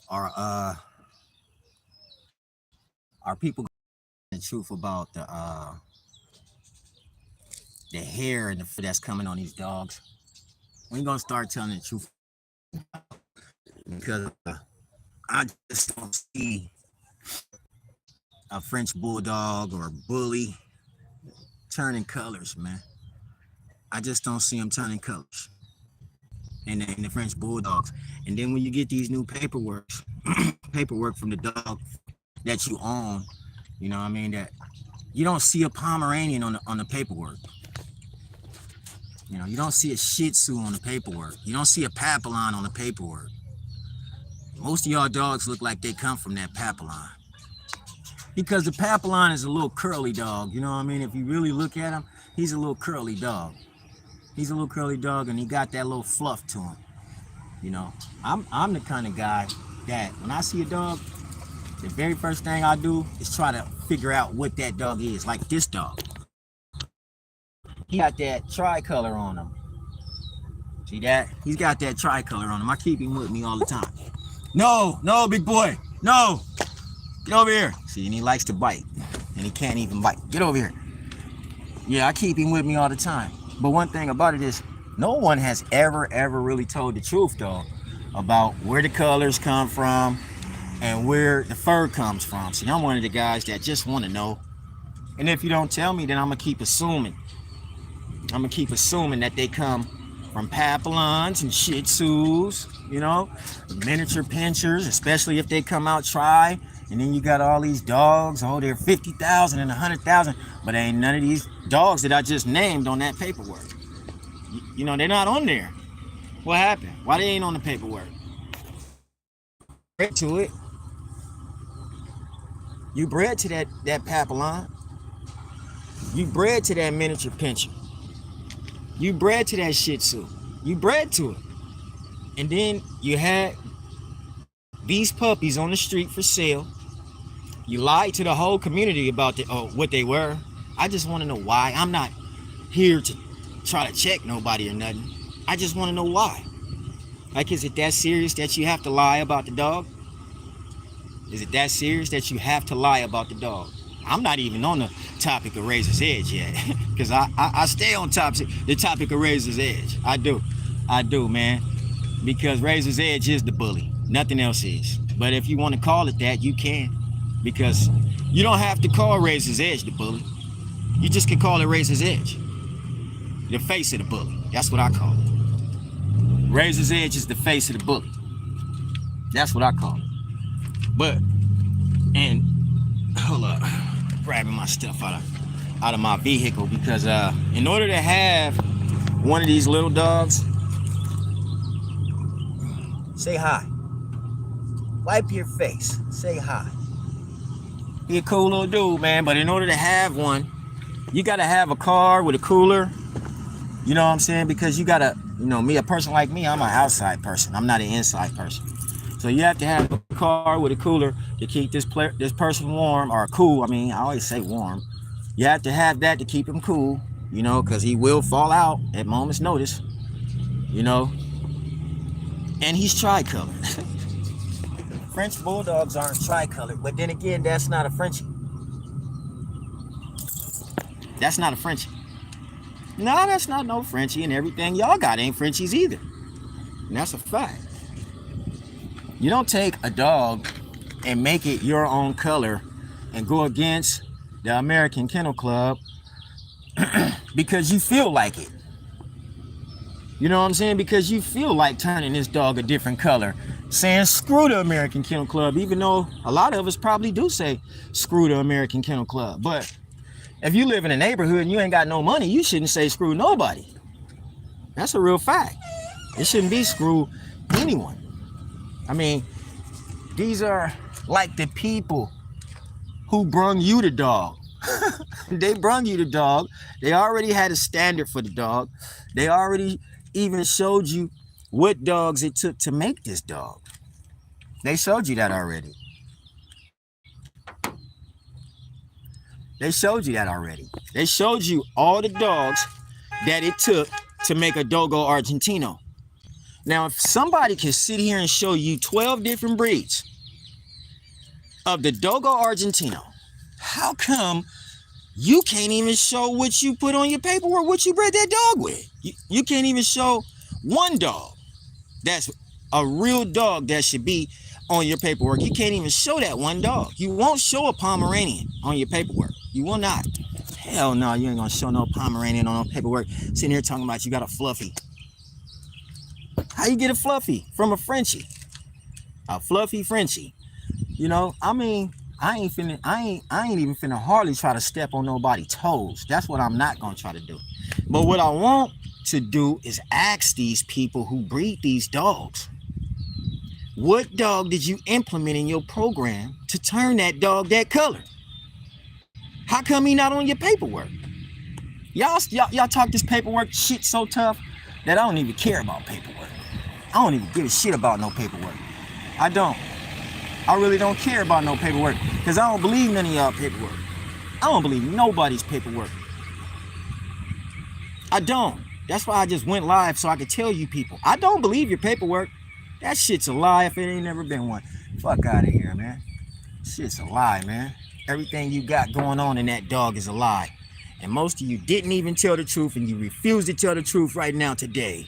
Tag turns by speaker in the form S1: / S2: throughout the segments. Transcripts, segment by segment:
S1: Are are people the truth about the hair and the fur that's coming on these dogs? When you gonna start telling the truth? Because I just don't see a French bulldog or a bully turning colors, man. I just don't see them turning colors. And the French bulldogs. And then when you get these new paperwork from the dog that you own, you know what I mean, that you don't see a Pomeranian on the paperwork. You know, you don't see a Shih Tzu on the paperwork. You don't see a Papillon on the paperwork. Most of y'all dogs look like they come from that Papillon. Because the Papillon is a little curly dog, you know what I mean? If you really look at him, he's a little curly dog. He's a little curly dog and he got that little fluff to him. You know, I'm the kind of guy that when I see a dog, the very first thing I do is try to figure out what that dog is. Like this dog. He got that tricolor on him. See that? He's got that tricolor on him. I keep him with me all the time. No, big boy. No. Get over here. See, and he likes to bite. And he can't even bite. Get over here. Yeah, I keep him with me all the time. But one thing about it is, no one has ever really told the truth, though, about where the colors come from and where the fur comes from. See, I'm one of the guys that just want to know. And if you don't tell me, then I'm going to keep assuming. I'm going to keep assuming that they come from Papillons and Shih Tzus, you know, miniature pinchers, especially if they come out tri. And then you got all these dogs, oh, they're 50,000 and 100,000, but ain't none of these dogs that I just named on that paperwork. You know, they're not on there. What happened? Why they ain't on the paperwork? Bred to it. You bred to that Papillon. You bred to that miniature pincher. You bred to that Shih Tzu. You bred to it. And then you had these puppies on the street for sale. You lied to the whole community about what they were. I just want to know why. I'm not here to try to check nobody or nothing. I just want to know why. Like, is it that serious that you have to lie about the dog? Is it that serious that you have to lie about the dog? I'm not even on the topic of Razor's Edge yet, because I stay on the topic of Razor's Edge. I do, man, because Razor's Edge is the bully. Nothing else is. But if you want to call it that, you can, because you don't have to call Razor's Edge the bully. You just can call it Razor's Edge. The face of the bully. That's what I call it. Razor's Edge is the face of the bully. That's what I call it. But, and, hold up, grabbing my stuff out of my vehicle, because in order to have one of these little dogs, say hi. Wipe your face. Say hi. Be a cool little dude, man. But in order to have one, you got to have a car with a cooler. You know what I'm saying? Because you got to, you know, a person like me, I'm an outside person. I'm not an inside person. So you have to have a car with a cooler to keep this person warm, or cool. I mean, I always say warm. You have to have that to keep him cool, you know, because he will fall out at moment's notice, you know. And he's tricolored. French bulldogs aren't tricolored, but then again, that's not a Frenchie. That's not a Frenchie. No, that's not no Frenchie, and everything y'all got ain't Frenchies either. And that's a fact. You don't take a dog and make it your own color and go against the American Kennel Club because you feel like it. You know what I'm saying? Because you feel like turning this dog a different color, saying screw the American Kennel Club, even though a lot of us probably do say screw the American Kennel Club. But if you live in a neighborhood and you ain't got no money, you shouldn't say screw nobody. That's a real fact. It shouldn't be screw anyone. I mean, these are like the people who brung you the dog. They brung you the dog. They already had a standard for the dog. They already even showed you what dogs it took to make this dog. They showed you that already. They showed you that already. They showed you all the dogs that it took to make a Dogo Argentino. Now, if somebody can sit here and show you 12 different breeds of the Dogo Argentino, how come you can't even show what you put on your paperwork, what you bred that dog with? You can't even show one dog that's a real dog that should be on your paperwork. You can't even show that one dog. You won't show a Pomeranian on your paperwork. You will not. Hell no, you ain't gonna show no Pomeranian on paperwork. Sitting here talking about you got a Fluffy. How you get a Fluffy from a Frenchie? A Fluffy Frenchie. You know, I mean, I ain't even finna hardly try to step on nobody's toes. That's what I'm not gonna try to do. But what I want to do is ask these people who breed these dogs, what dog did you implement in your program to turn that dog that color? How come he not on your paperwork? Y'all talk this paperwork shit so tough that I don't even care about paperwork. I don't even give a shit about no paperwork. I don't. I really don't care about no paperwork because I don't believe none of y'all paperwork. I don't believe nobody's paperwork. I don't. That's why I just went live so I could tell you people. I don't believe your paperwork. That shit's a lie if it ain't never been one. Fuck out of here, man. Shit's a lie, man. Everything you got going on in that dog is a lie. And most of you didn't even tell the truth, and you refuse to tell the truth right now today.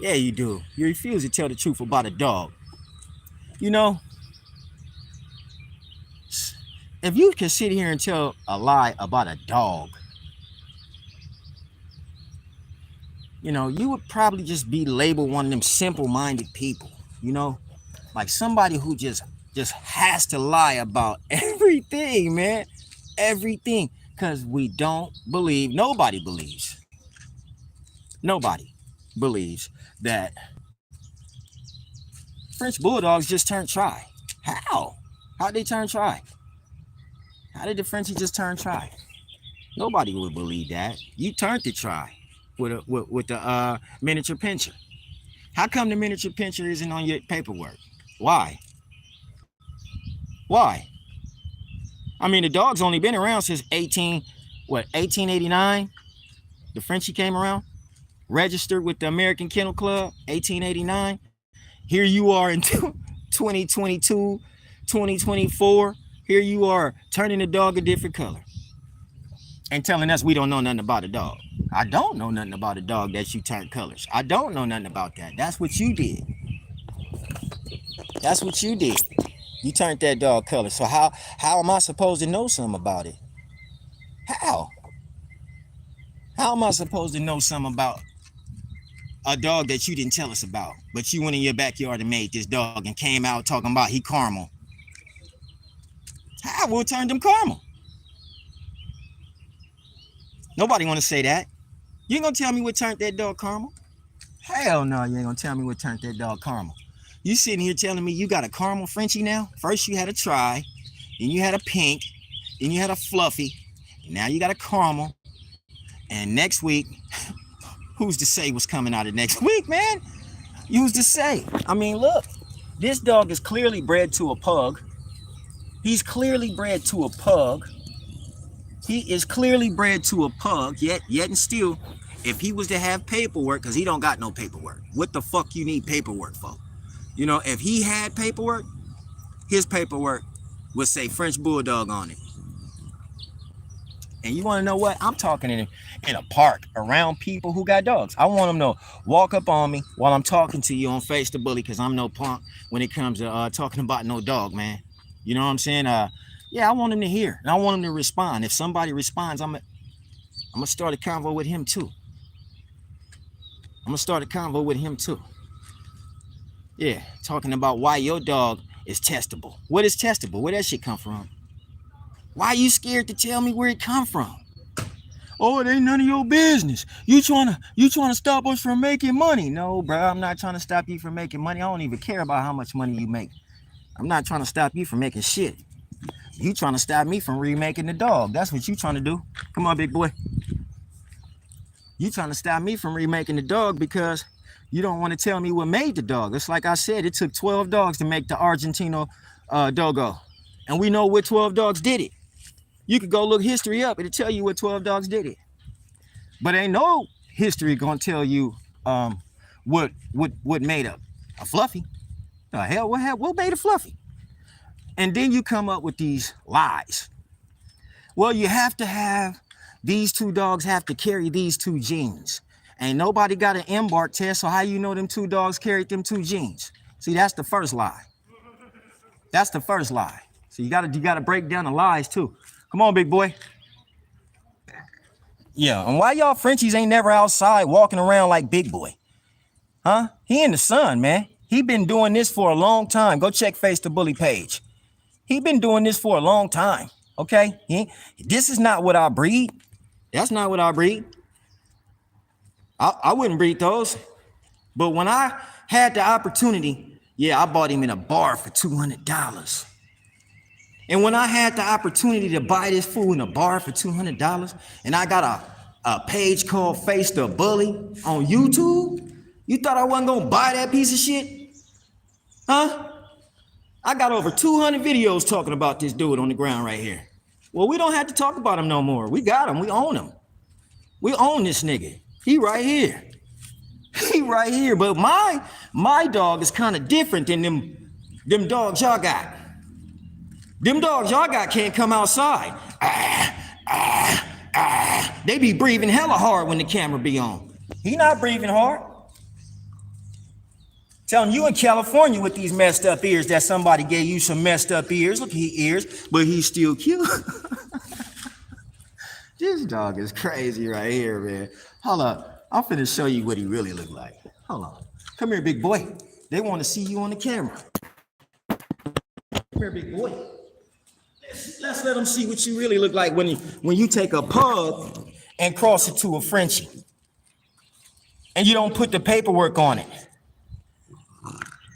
S1: Yeah, you do. You refuse to tell the truth about a dog. You know, if you can sit here and tell a lie about a dog, you know, you would probably just be labeled one of them simple-minded people, you know, like somebody who just has to lie about everything, man, everything, because we don't believe, nobody believes that French Bulldogs just turned tri. How'd they turn tri? How did the Frenchies just turn tri? Nobody would believe that. You turned it tri with the miniature pincher. How come the miniature pincher isn't on your paperwork? Why? I mean, the dog's only been around since 1889. The Frenchie came around, registered with the American Kennel Club, 1889. Here you are in 2022, 2024. Here you are turning the dog a different color and telling us we don't know nothing about a dog. I don't know nothing about a dog that you turned colors. I don't know nothing about that. That's what you did. That's what you did. You turned that dog color. So how am I supposed to know something about it? How am I supposed to know something about a dog that you didn't tell us about, but you went in your backyard and made this dog and came out talking about he caramel? How will turn them caramel? Nobody want to say that. You ain't gonna tell me what turned that dog caramel? Hell no, you ain't gonna tell me what turned that dog caramel. You sitting here telling me you got a caramel Frenchie now? First you had a tri, then you had a pink, then you had a fluffy, and now you got a caramel. And next week, who's to say what's coming out of next week, man? Who's to say? I mean, look, this dog is clearly bred to a pug. He's clearly bred to a pug. He is clearly bred to a pug, yet and still, if he was to have paperwork, because he don't got no paperwork, what the fuck you need paperwork for? You know, if he had paperwork, his paperwork would say French Bulldog on it. And you want to know what? I'm talking in a park around people who got dogs. I want them to walk up on me while I'm talking to you on Face the Bully, because I'm no punk when it comes to talking about no dog, man. You know what I'm saying? Yeah, I want them to hear, and I want them to respond. If somebody responds, I'm gonna start a convo with him too. Yeah, talking about why your dog is testable. What is testable? Where that shit come from? Why are you scared to tell me where it come from? Oh, it ain't none of your business. You trying to stop us from making money? No, bro, I'm not trying to stop you from making money. I don't even care about how much money you make. I'm not trying to stop you from making shit. You trying to stop me from remaking the dog. That's what you trying to do. Come on, big boy. You trying to stop me from remaking the dog because you don't want to tell me what made the dog. It's like I said, it took 12 dogs to make the Argentino Dogo. And we know what 12 dogs did it. You could go look history up. It'll tell you what 12 dogs did it. But ain't no history gonna tell you what made a fluffy? The hell, what made a fluffy? And then you come up with these lies. Well, you have to have, these two dogs have to carry these two genes. Ain't nobody got an embark test, so how you know them two dogs carried them two genes? See, that's the first lie. That's the first lie. So you gotta break down the lies too. Come on, big boy. Yeah, and why y'all Frenchies ain't never outside walking around like big boy? Huh? He in the sun, man. He been doing this for a long time. Go check Face the Bully page. He been doing this for a long time, okay? This is not what I breed. That's not what I breed. I wouldn't breed those. But when I had the opportunity, yeah, I bought him in a bar for $200. And when I had the opportunity to buy this fool in a bar for $200, and I got a page called Face the Bully on YouTube, you thought I wasn't gonna buy that piece of shit? Huh? I got over 200 videos talking about this dude on the ground right here. Well, we don't have to talk about him no more. We got him, we own him. We own this nigga. He right here. He right here. But my dog is kind of different than them dogs y'all got. Them dogs y'all got can't come outside. They be breathing hella hard when the camera be on. He not breathing hard. Telling you in California with these messed up ears that somebody gave you some messed up ears. Look at his ears, but he's still cute. This dog is crazy right here, man. Hold up. I'm finna show you what he really look like. Hold on. Come here, big boy. They want to see you on the camera. Come here, big boy. Let's let them see what you really look like when you take a pug and cross it to a Frenchie. And you don't put the paperwork on it.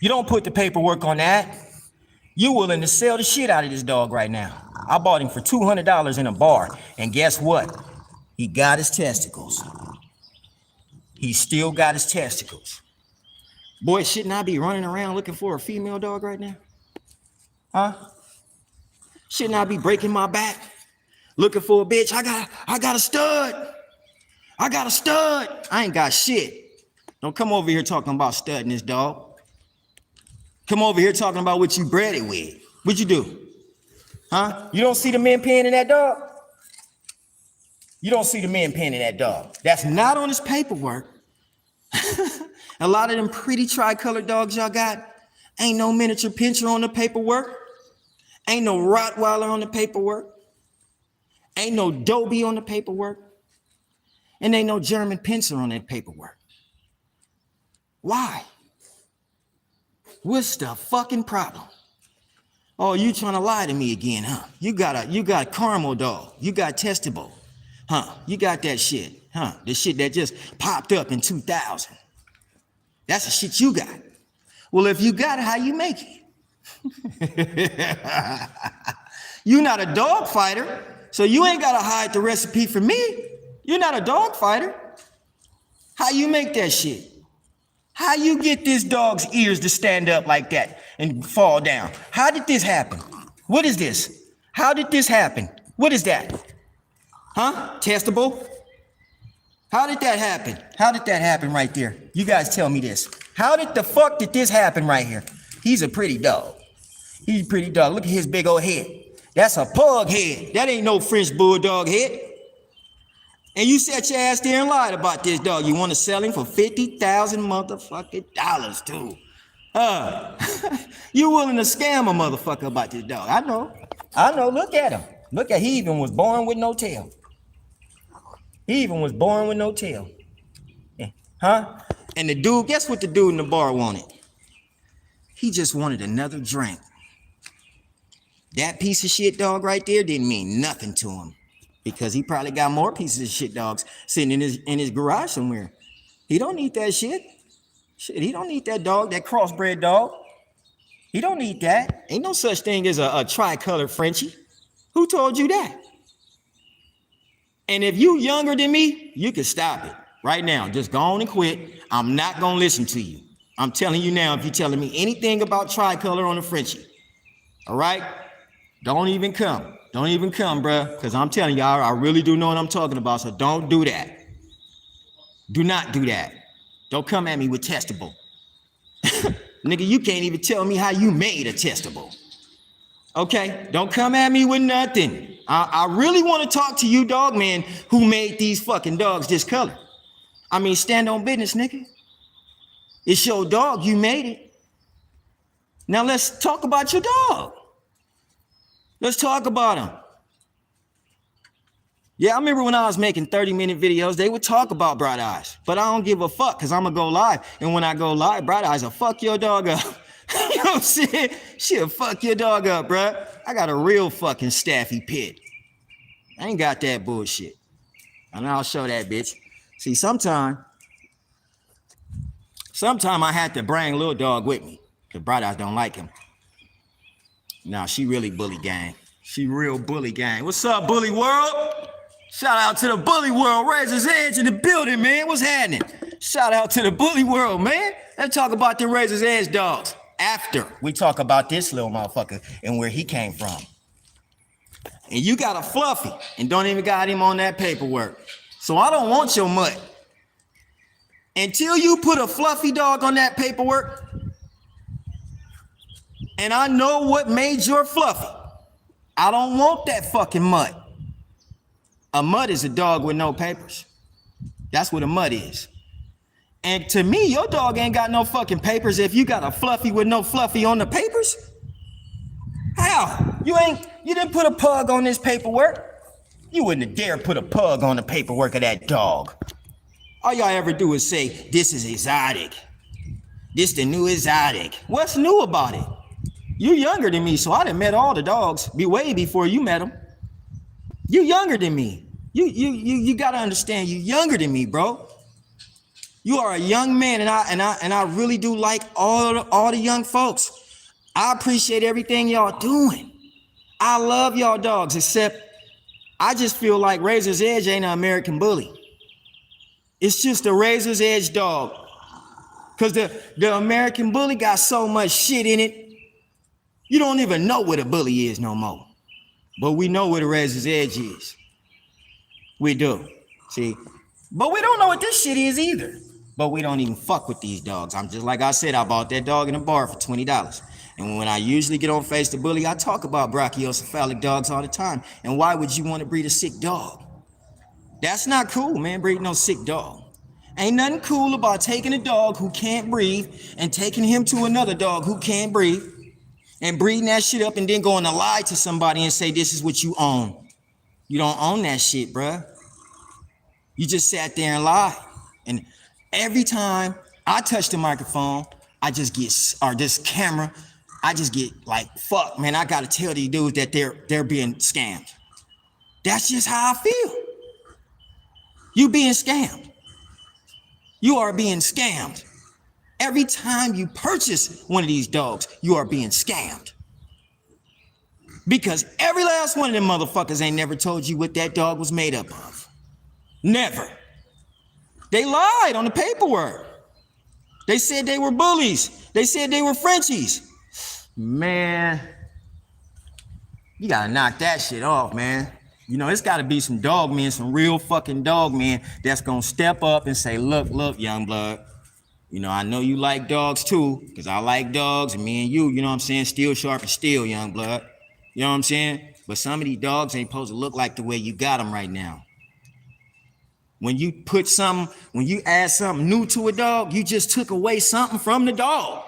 S1: You don't put the paperwork on that. You willing to sell the shit out of this dog right now. I bought him for $200 in a bar. And guess what? He got his testicles. He still got his testicles. Boy, shouldn't I be running around looking for a female dog right now? Huh? Shouldn't I be breaking my back looking for a bitch? I got a stud. I got a stud. I ain't got shit. Don't come over here talking about studding this dog. Come over here talking about what you bred it with. What you do? Huh? You don't see the men peeing in that dog? You don't see the men peeing in that dog. That's not on his paperwork. A lot of them pretty tri-colored dogs y'all got, ain't no miniature pincher on the paperwork. Ain't no Rottweiler on the paperwork. Ain't no Dobie on the paperwork. And ain't no German pincer on that paperwork. Why? What's the fucking problem? Oh, you trying to lie to me again, huh? You got caramel dog. You got testable. Huh? You got that shit. Huh? The shit that just popped up in 2000. That's the shit you got. Well, if you got it, how you make it? You're not a dog fighter, so you ain't got to hide the recipe from me. You're not a dog fighter. How you make that shit? How you get this dog's ears to stand up like that and fall down? How did this happen? What is this? How did this happen? What is that? Huh? Testable? How did that happen? How did that happen right there? You guys tell me this. How did the fuck did this happen right here? He's a pretty dog. He's a pretty dog. Look at his big old head. That's a pug head. That ain't no French bulldog head. And you sat your ass there and lied about this dog. You want to sell him for 50,000 motherfucking dollars too. You willing to scam a motherfucker about this dog. I know, look at him. Look at, he even was born with no tail. He even was born with no tail. Yeah. Huh? And the dude, guess what the dude in the bar wanted? He just wanted another drink. That piece of shit dog right there didn't mean nothing to him. Because he probably got more pieces of shit dogs sitting in his garage somewhere. He don't need that shit. Shit, he don't need that dog, that crossbred dog. He don't need that. Ain't no such thing as a tri-colored Frenchie. Who told you that? And if you younger than me, you can stop it right now. Just go on and quit. I'm not gonna listen to you. I'm telling you now, if you're telling me anything about tri-color on a Frenchie, all right? Don't even come. Don't even come, bruh, because I'm telling y'all, I really do know what I'm talking about, so don't do that. Do not do that. Don't come at me with testable. Nigga, you can't even tell me how you made a testable. Okay, don't come at me with nothing. I really want to talk to you, dog man, who made these fucking dogs this color. I mean, stand on business, nigga. It's your dog, you made it. Now let's talk about your dog. Let's talk about him. Yeah, I remember when I was making 30-minute videos, they would talk about Bright Eyes, but I don't give a fuck because I'm going to go live. And when I go live, Bright Eyes will fuck your dog up. You know what I'm saying? She'll fuck your dog up, bruh. I got a real fucking staffy pit. I ain't got that bullshit. And I'll show that bitch. See, sometime I had to bring little dog with me because Bright Eyes don't like him. Nah, she really bully gang. She real bully gang. What's up, bully world? Shout out to the bully world. Razor's Edge in the building, man. What's happening? Shout out to the bully world, man. Let's talk about the Razor's Edge dogs after we talk about this little motherfucker and where he came from. And you got a Fluffy and don't even got him on that paperwork. So I don't want your mutt. Until you put a Fluffy dog on that paperwork, and I know what made your Fluffy, I don't want that fucking mutt. A mutt is a dog with no papers. That's what a mutt is. And to me, your dog ain't got no fucking papers if you got a Fluffy with no Fluffy on the papers. How? You didn't put a pug on this paperwork. You wouldn't have dared put a pug on the paperwork of that dog. All y'all ever do is say, this is exotic. This the new exotic. What's new about it? You younger than me, so I done met all the dogs way before you met them. You younger than me. You gotta understand, you younger than me, bro. You are a young man, and I really do like all the young folks. I appreciate everything y'all doing. I love y'all dogs, except I just feel like Razor's Edge ain't an American bully. It's just a Razor's Edge dog. Cause the American bully got so much shit in it, you don't even know what a bully is no more. But we know what a Razor's Edge is. We do. See? But we don't know what this shit is either. But we don't even fuck with these dogs. I'm just like I said, I bought that dog in a bar for $20. And when I usually get on Face the Bully, I talk about brachiocephalic dogs all the time. And why would you want to breed a sick dog? That's not cool, man, breeding no sick dog. Ain't nothing cool about taking a dog who can't breathe and taking him to another dog who can't breathe and breeding that shit up and then going to lie to somebody and say, this is what you own. You don't own that shit, bruh. You just sat there and lied. And every time I touch the microphone, I just get, or this camera, I just get like, fuck, man, I gotta tell these dudes that they're being scammed. That's just how I feel. You being scammed. You are being scammed. Every time you purchase one of these dogs, you are being scammed. Because every last one of them motherfuckers ain't never told you what that dog was made up of. Never. They lied on the paperwork. They said they were bullies. They said they were Frenchies. Man, you gotta knock that shit off, man. You know, it's gotta be some dog men, some real fucking dog men that's gonna step up and say, look, young blood. You know, I know you like dogs too, because I like dogs, and me and you know what I'm saying, steel sharp and steel, young blood. You know what I'm saying? But some of these dogs ain't supposed to look like the way you got them right now. When you add something new to a dog, you just took away something from the dog.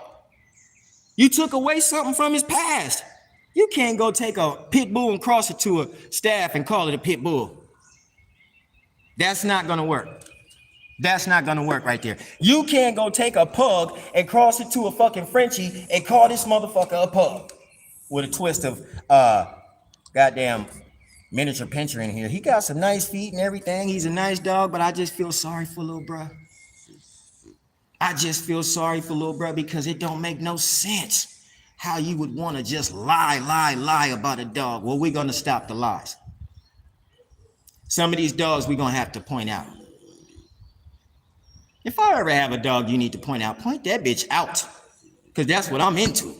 S1: You took away something from his past. You can't go take a pit bull and cross it to a staff and call it a pit bull. That's not gonna work. That's not gonna work right there. You can't go take a pug and cross it to a fucking Frenchie and call this motherfucker a pug. With a twist of goddamn miniature pincher in here. He got some nice feet and everything. He's a nice dog, but I just feel sorry for little bruh. I just feel sorry for little bruh because it don't make no sense how you would want to just lie about a dog. Well, we're gonna stop the lies. Some of these dogs we're gonna have to point out. If I ever have a dog you need to point out, point that bitch out. Because that's what I'm into.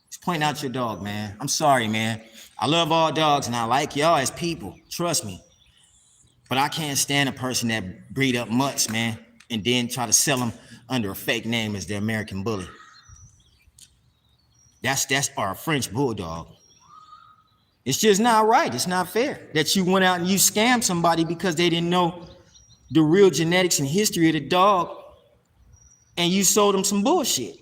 S1: Just point out your dog, man. I'm sorry, man. I love all dogs and I like y'all as people. Trust me. But I can't stand a person that breed up mutts, man. and then try to sell them under a fake name as the American Bully. That's our French Bulldog. It's just not right. It's not fair that you went out and you scammed somebody because they didn't know the real genetics and history of the dog, and you sold them some bullshit.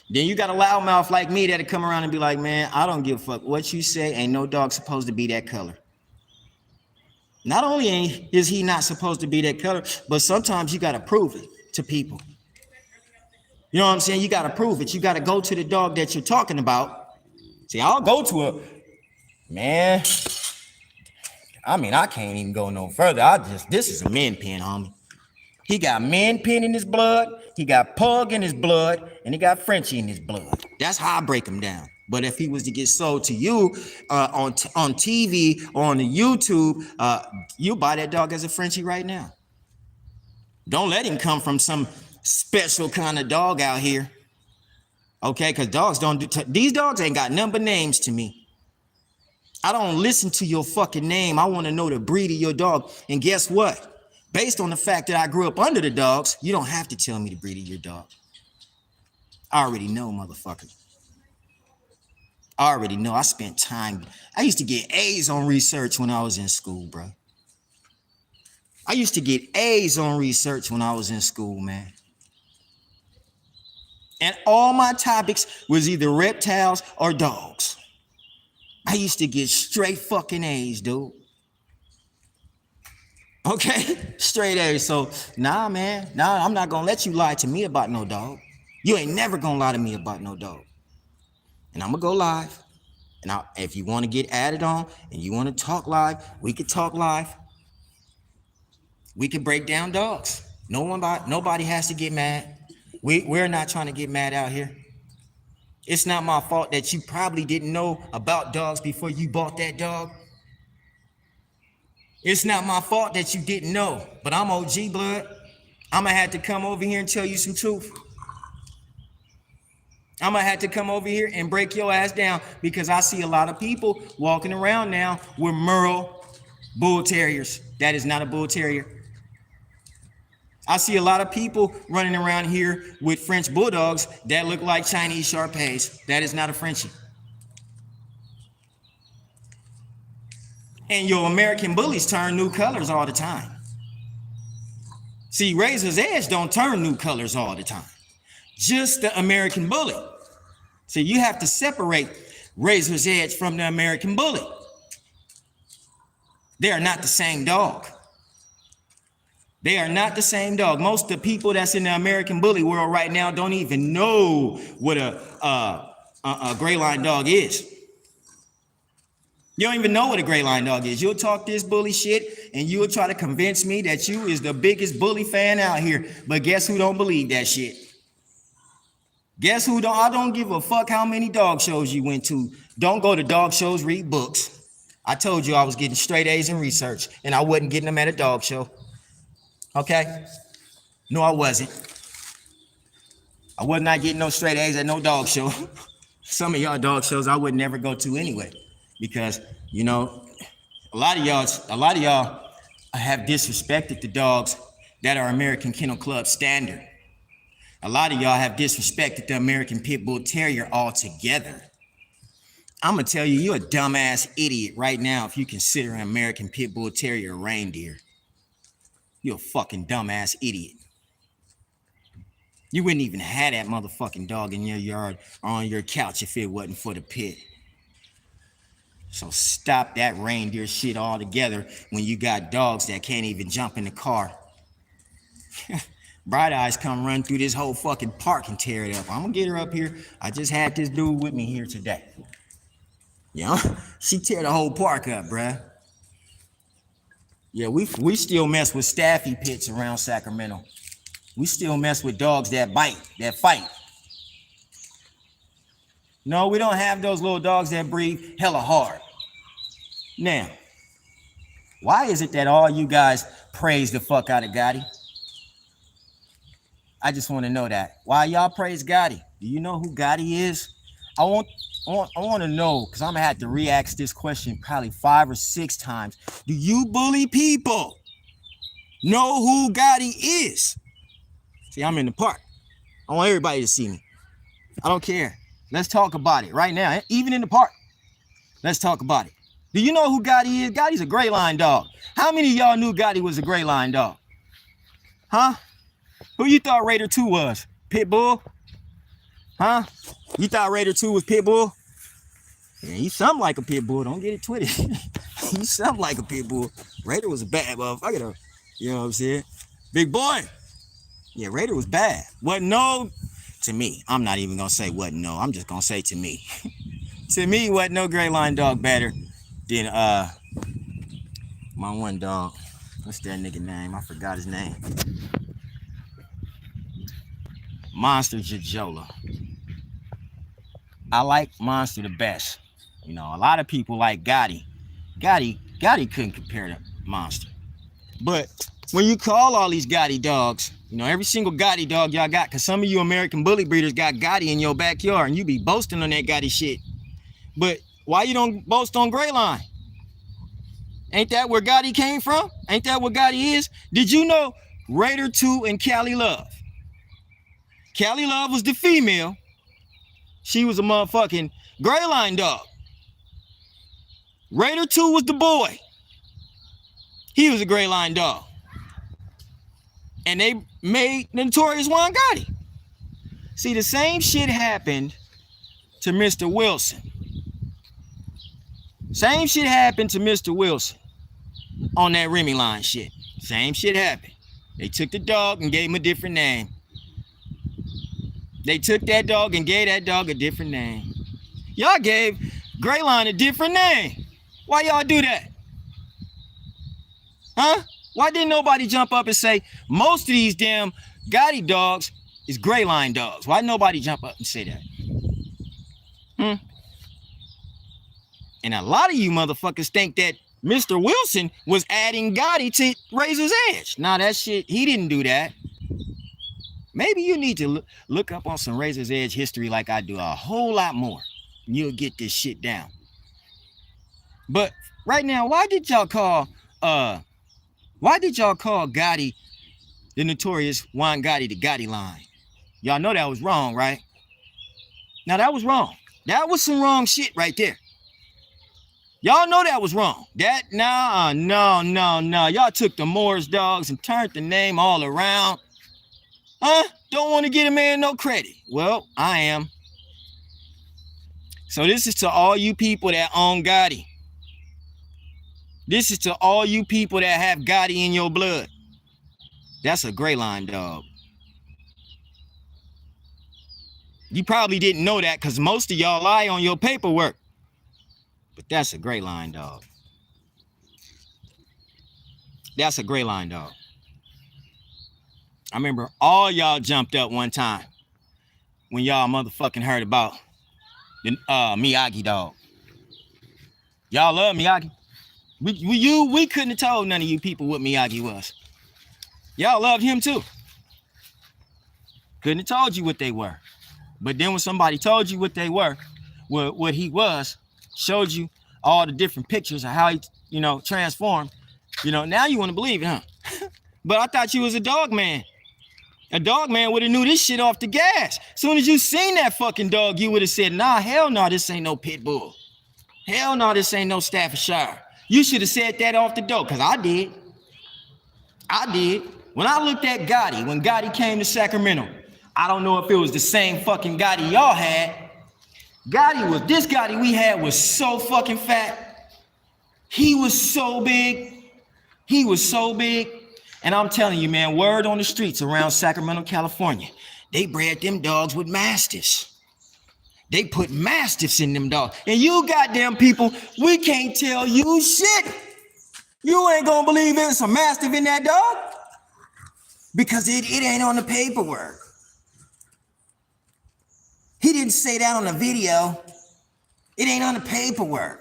S1: Then you got a loudmouth like me that'll come around and be like, man, I don't give a fuck what you say. Ain't no dog supposed to be that color. Not only is he not supposed to be that color, but sometimes you got to prove it to people. You know what I'm saying? You got to prove it. You got to go to the dog that you're talking about. See, I'll go to a, man, I mean, I can't even go no further. This is a min pin, homie. He got min pin in his blood, he got pug in his blood, and he got Frenchie in his blood. That's how I break him down. But if he was to get sold to you on TV or on the YouTube, you buy that dog as a Frenchie right now. Don't let him come from some special kind of dog out here. Okay, because dogs don't do, these dogs ain't got number names to me. I don't listen to your fucking name. I want to know the breed of your dog. And guess what? Based on the fact that I grew up under the dogs, you don't have to tell me the breed of your dog. I already know, motherfucker. I already know. I spent time. I used to get A's on research when I was in school, bro. I used to get A's on research when I was in school, man. And all my topics was either reptiles or dogs. I used to get straight fucking A's, dude. Okay, straight A's. So, nah, man. Nah, I'm not gonna let you lie to me about no dog. You ain't never gonna lie to me about no dog. And I'm gonna go live. And if you want to get added on and you want to talk live, we could talk live. We could break down dogs. Nobody has to get mad. We're not trying to get mad out here. It's not my fault that you probably didn't know about dogs before you bought that dog. It's not my fault that you didn't know, but I'm OG blood. I'm gonna have to come over here and tell you some truth. I'm gonna have to come over here and break your ass down because I see a lot of people walking around now with Merle bull terriers. That is not a bull terrier. I see a lot of people running around here with French bulldogs that look like Chinese Shar-Peis. That is not a Frenchie. And your American bullies turn new colors all the time. See, Razor's Edge don't turn new colors all the time. Just the American bully. So you have to separate Razor's Edge from the American bully. They are not the same dog. They are not the same dog. Most of the people that's in the American bully world right now don't even know what a gray line dog is. You don't even know what a gray line dog is. You'll talk this bully shit and you'll try to convince me that you is the biggest bully fan out here. But guess who don't believe that shit? Guess who don't? I don't give a fuck how many dog shows you went to. Don't go to dog shows, read books. I told you I was getting straight A's in research and I wasn't getting them at a dog show. Okay? No, I wasn't. I was not getting no straight A's at no dog show. Some of y'all dog shows I would never go to anyway. Because, you know, a lot of y'all have disrespected the dogs that are American Kennel Club standard. A lot of y'all have disrespected the American Pit Bull Terrier altogether. I'm going to tell you, you're a dumbass idiot right now if you consider an American Pit Bull Terrier a reindeer. You're a fucking dumbass idiot. You wouldn't even have that motherfucking dog in your yard or on your couch if it wasn't for the pit. So stop that reindeer shit altogether when you got dogs that can't even jump in the car. Bright Eyes come run through this whole fucking park and tear it up. I'm gonna get her up here. I just had this dude with me here today. You know, she tear the whole park up, bruh. Yeah, we still mess with staffy pits around Sacramento. We still mess with dogs that bite, that fight. No, we don't have those little dogs that breathe hella hard. Now, why is it that all you guys praise the fuck out of Gotti? I just want to know that. Why y'all praise Gotti? Do you know who Gotti is? I want to know, because I'm going to have to re-ask this question probably 5 or 6 times. Do you bully people know who Gotti is? See, I'm in the park. I want everybody to see me. I don't care. Let's talk about it right now, even in the park. Let's talk about it. Do you know who Gotti is? Gotti's a gray line dog. How many of y'all knew Gotti was a gray line dog? Huh? Who you thought Raider 2 was? Pitbull? Huh? You thought Raider 2 was Pitbull? Yeah, he's something like a Pitbull. Don't get it twisted. He's something like a Pitbull. Raider was a bad motherfucker though. You know what I'm saying? Big boy. Yeah, Raider was bad. Wasn't no, to me, I'm not even gonna say wasn't no. I'm just gonna say to me. To me, wasn't no gray line dog better than my one dog. What's that nigga name? I forgot his name. Monster Jojola. I like Monster the best. You know, a lot of people like Gotti. Gotti couldn't compare to Monster. But when you call all these Gotti dogs, you know, every single Gotti dog y'all got, because some of you American bully breeders got Gotti in your backyard and you be boasting on that Gotti shit. But why you don't boast on Gray Line? Ain't that where Gotti came from? Ain't that what Gotti is? Did you know Raider 2 and Cali Love? Cali Love was the female. She was a motherfucking Gray Line dog. Raider 2 was the boy. He was a Gray Line dog. And they made the Notorious Juan Gotti. See, the same shit happened to Mr. Wilson. Same shit happened to Mr. Wilson on that Remy line shit. Same shit happened. They took the dog and gave him a different name. They took that dog and gave that dog a different name. Y'all gave Gray Line a different name. Why y'all do that? Huh? Why didn't nobody jump up and say most of these damn Gotti dogs is Gray Line dogs? Why didn't nobody jump up and say that? And a lot of you motherfuckers think that Mr. Wilson was adding Gotti to Razor's Edge. Nah, that shit, he didn't do that. Maybe you need to look up on some Razor's Edge history like I do, a whole lot more. And you'll get this shit down. But right now, why did y'all call Gotti the Notorious Juan Gotti the Gotti line? Y'all know that was wrong, right? Now that was wrong. That was some wrong shit right there. Y'all know that was wrong. No. Y'all took the Morris dogs and turned the name all around. Huh? Don't want to get a man no credit. Well, I am. So this is to all you people that own Gotti. This is to all you people that have Gotti in your blood. That's a Gray Line dog. You probably didn't know that because most of y'all lie on your paperwork. But that's a Gray Line dog. That's a Gray Line dog. I remember all y'all jumped up one time when y'all motherfucking heard about the Miyagi dog. Y'all love Miyagi. We couldn't have told none of you people what Miyagi was. Y'all loved him too. Couldn't have told you what they were. But then when somebody told you what they were, what he was, showed you all the different pictures of how he, transformed, now you want to believe it, huh? But I thought you was a dog man. A dog man would have knew this shit off the gas. Soon as you seen that fucking dog, you would have said, nah, hell no, this ain't no pit bull. Hell no, this ain't no Staffordshire. You should have said that off the door, because I did. When I looked at Gotti, when Gotti came to Sacramento, I don't know if it was the same fucking Gotti y'all had. This Gotti we had was so fucking fat. He was so big. And I'm telling you, man, word on the streets around Sacramento, California, they bred them dogs with mastiffs. They put mastiffs in them dogs. And you goddamn people, we can't tell you shit. You ain't gonna believe there's a mastiff in that dog because it ain't on the paperwork. He didn't say that on the video. It ain't on the paperwork.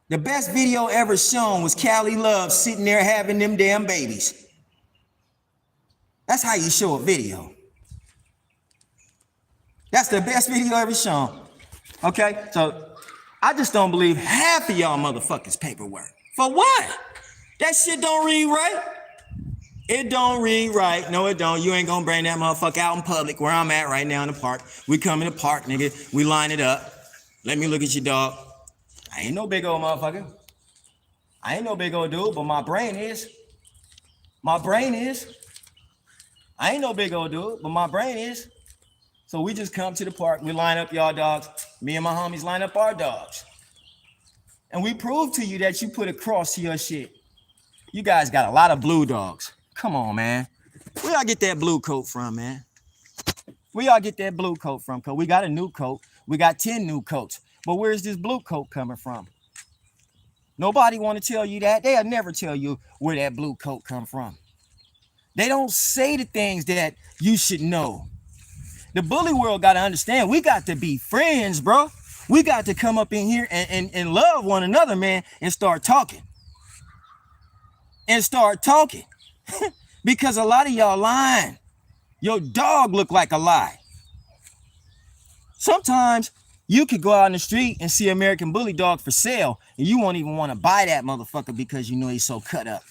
S1: The best video ever shown was Cali Love sitting there having them damn babies. That's how you show a video. That's the best video ever shown. Okay, so I just don't believe half of y'all motherfuckers' paperwork. For what? That shit don't read right. It don't read right. No, it don't. You ain't gonna bring that motherfucker out in public where I'm at right now in the park. We come in the park, nigga. We line it up. Let me look at your dog. I ain't no big old motherfucker. I ain't no big old dude, but my brain is. My brain is. I ain't no big old dude, but my brain is. So we just come to the park. We line up y'all dogs. Me and my homies line up our dogs. And we prove to you that you put a cross to your shit. You guys got a lot of blue dogs. Come on, man. Where y'all get that blue coat from, man? Where y'all get that blue coat from? Because we got a new coat. We got 10 new coats. But where's this blue coat coming from? Nobody want to tell you that. They'll never tell you where that blue coat come from. They don't say the things that you should know. The bully world got to understand, we got to be friends, bro. We got to come up in here and love one another, man, and start talking. And start talking. Because a lot of y'all lying. Your dog look like a lie. Sometimes you could go out in the street and see American Bully dog for sale, and you won't even want to buy that motherfucker because you know he's so cut up.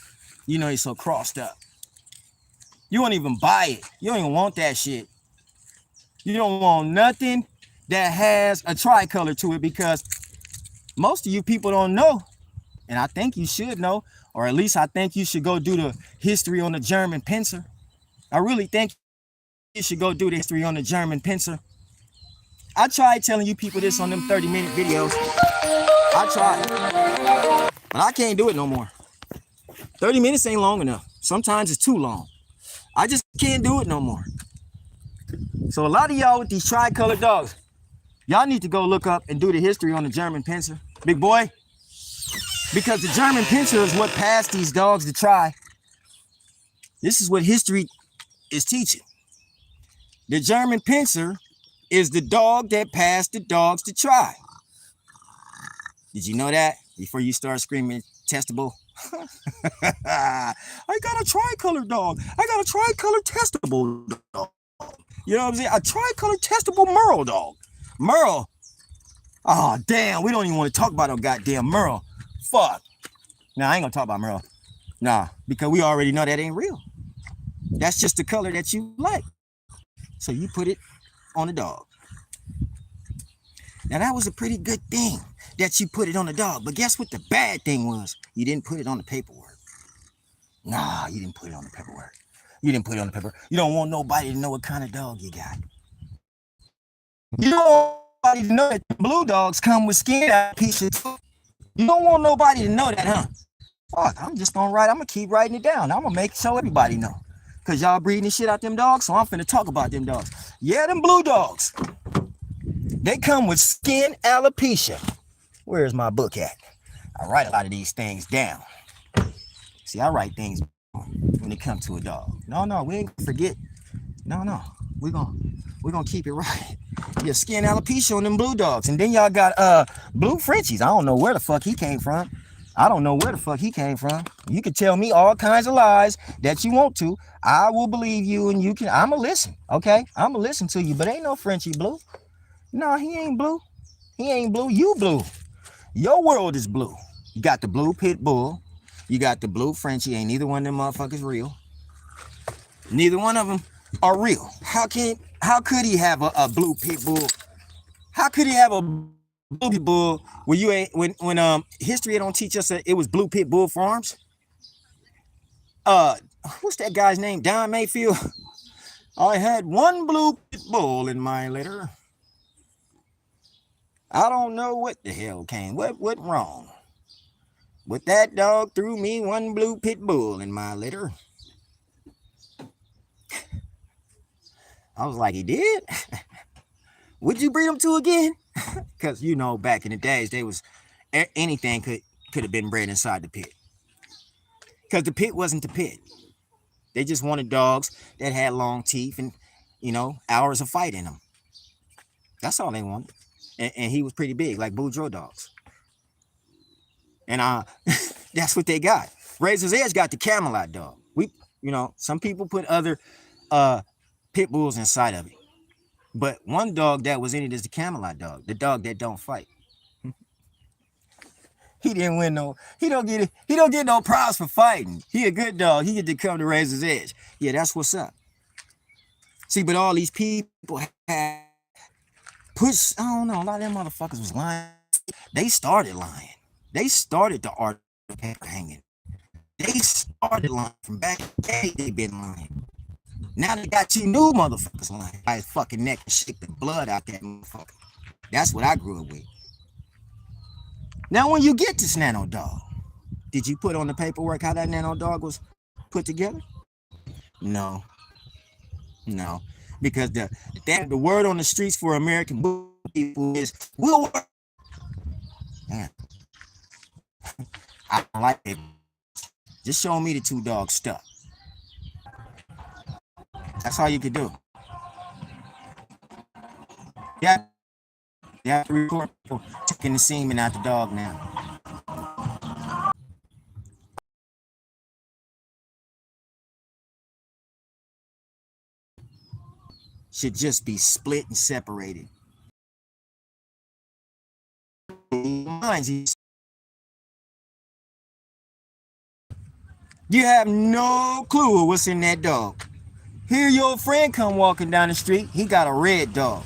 S1: You know he's so crossed up. You won't even buy it. You don't even want that shit. You don't want nothing that has a tricolor to it, because most of you people don't know, and I think you should know, or at least I think you should go do the history on the German pincer. I really think you should go do the history on the German pincer. I tried telling you people this on them 30-minute videos. I tried, but I can't do it no more. 30 minutes ain't long enough. Sometimes it's too long. I just can't do it no more. So a lot of y'all with these tricolor dogs, y'all need to go look up and do the history on the German pincer, big boy. Because the German pincer is what passed these dogs to try. This is what history is teaching. The German pincer is the dog that passed the dogs to try. Did you know that? Before you start screaming testable. I got a tricolor dog. I got a tricolor testable dog. You know what I'm saying? A tricolor testable Merle dog. Merle. Oh, damn. We don't even want to talk about no goddamn Merle. Fuck. Nah, I ain't gonna talk about Merle. Nah, because we already know that ain't real. That's just the color that you like. So you put it on the dog. Now that was a pretty good thing that you put it on the dog. But guess what the bad thing was? You didn't put it on the paperwork. Nah, you didn't put it on the paperwork. You didn't put it on the paper. You don't want nobody to know what kind of dog you got. You don't want nobody to know that blue dogs come with skin alopecia. You don't want nobody to know that, huh? Fuck, I'm just gonna write. I'm gonna keep writing it down. I'm gonna make sure everybody know. Cause y'all breeding the shit out them dogs, so I'm finna talk about them dogs. Yeah, them blue dogs. They come with skin alopecia. Where's my book at? I write a lot of these things down. See, I write things when it comes to a dog. No, we ain't gonna forget. No, we're gonna keep it right. Your skin alopecia on them blue dogs. And then y'all got blue Frenchies. I don't know where the fuck he came from. You can tell me all kinds of lies that you want to. I will believe you, and I'ma listen, okay? I'ma listen to you, but ain't no Frenchie blue. No, he ain't blue. You blue. Your world is blue. You got the blue pit bull. You got the blue Frenchie. Ain't neither one of them motherfuckers real. Neither one of them are real. How could he have a blue pit bull? How could he have a blue pit bull when you ain't when history don't teach us that it was Blue Pit Bull Farms? What's that guy's name? Don Mayfield. I had one blue pit bull in my litter. I don't know what the hell came. What went wrong? But that dog threw me one blue pit bull in my litter. I was like, he did? Would you breed them two again? Because, you know, back in the days, they was anything could have been bred inside the pit. Because the pit wasn't the pit. They just wanted dogs that had long teeth and, you know, hours of fight in them. That's all they wanted. And he was pretty big, like Boudreaux dogs. And that's what they got. Razor's Edge got the Camelot dog. Some people put other pit bulls inside of it. But one dog that was in it is the Camelot dog, the dog that don't fight. He didn't win no. He don't get it. He don't get no prize for fighting. He a good dog. He get to come to Razor's Edge. Yeah, that's what's up. See, but all these people had push. I don't know. A lot of them motherfuckers was lying. They started lying. They started the art of paper hanging. They started lying from back in the day. They been lying. Now they got you new motherfuckers lying by his fucking neck and shake the blood out that motherfucker. That's what I grew up with. Now, when you get this nano dog, did you put on the paperwork how that nano dog was put together? No, no, because the word on the streets for American people is we'll work. Man, I don't like it. Just show me the two dogs stuff. That's all you could do. Yeah, you have to record people taking the semen out the dog now. Should just be split and separated. You have no clue what's in that dog. Here your friend come walking down the street, he got a red dog.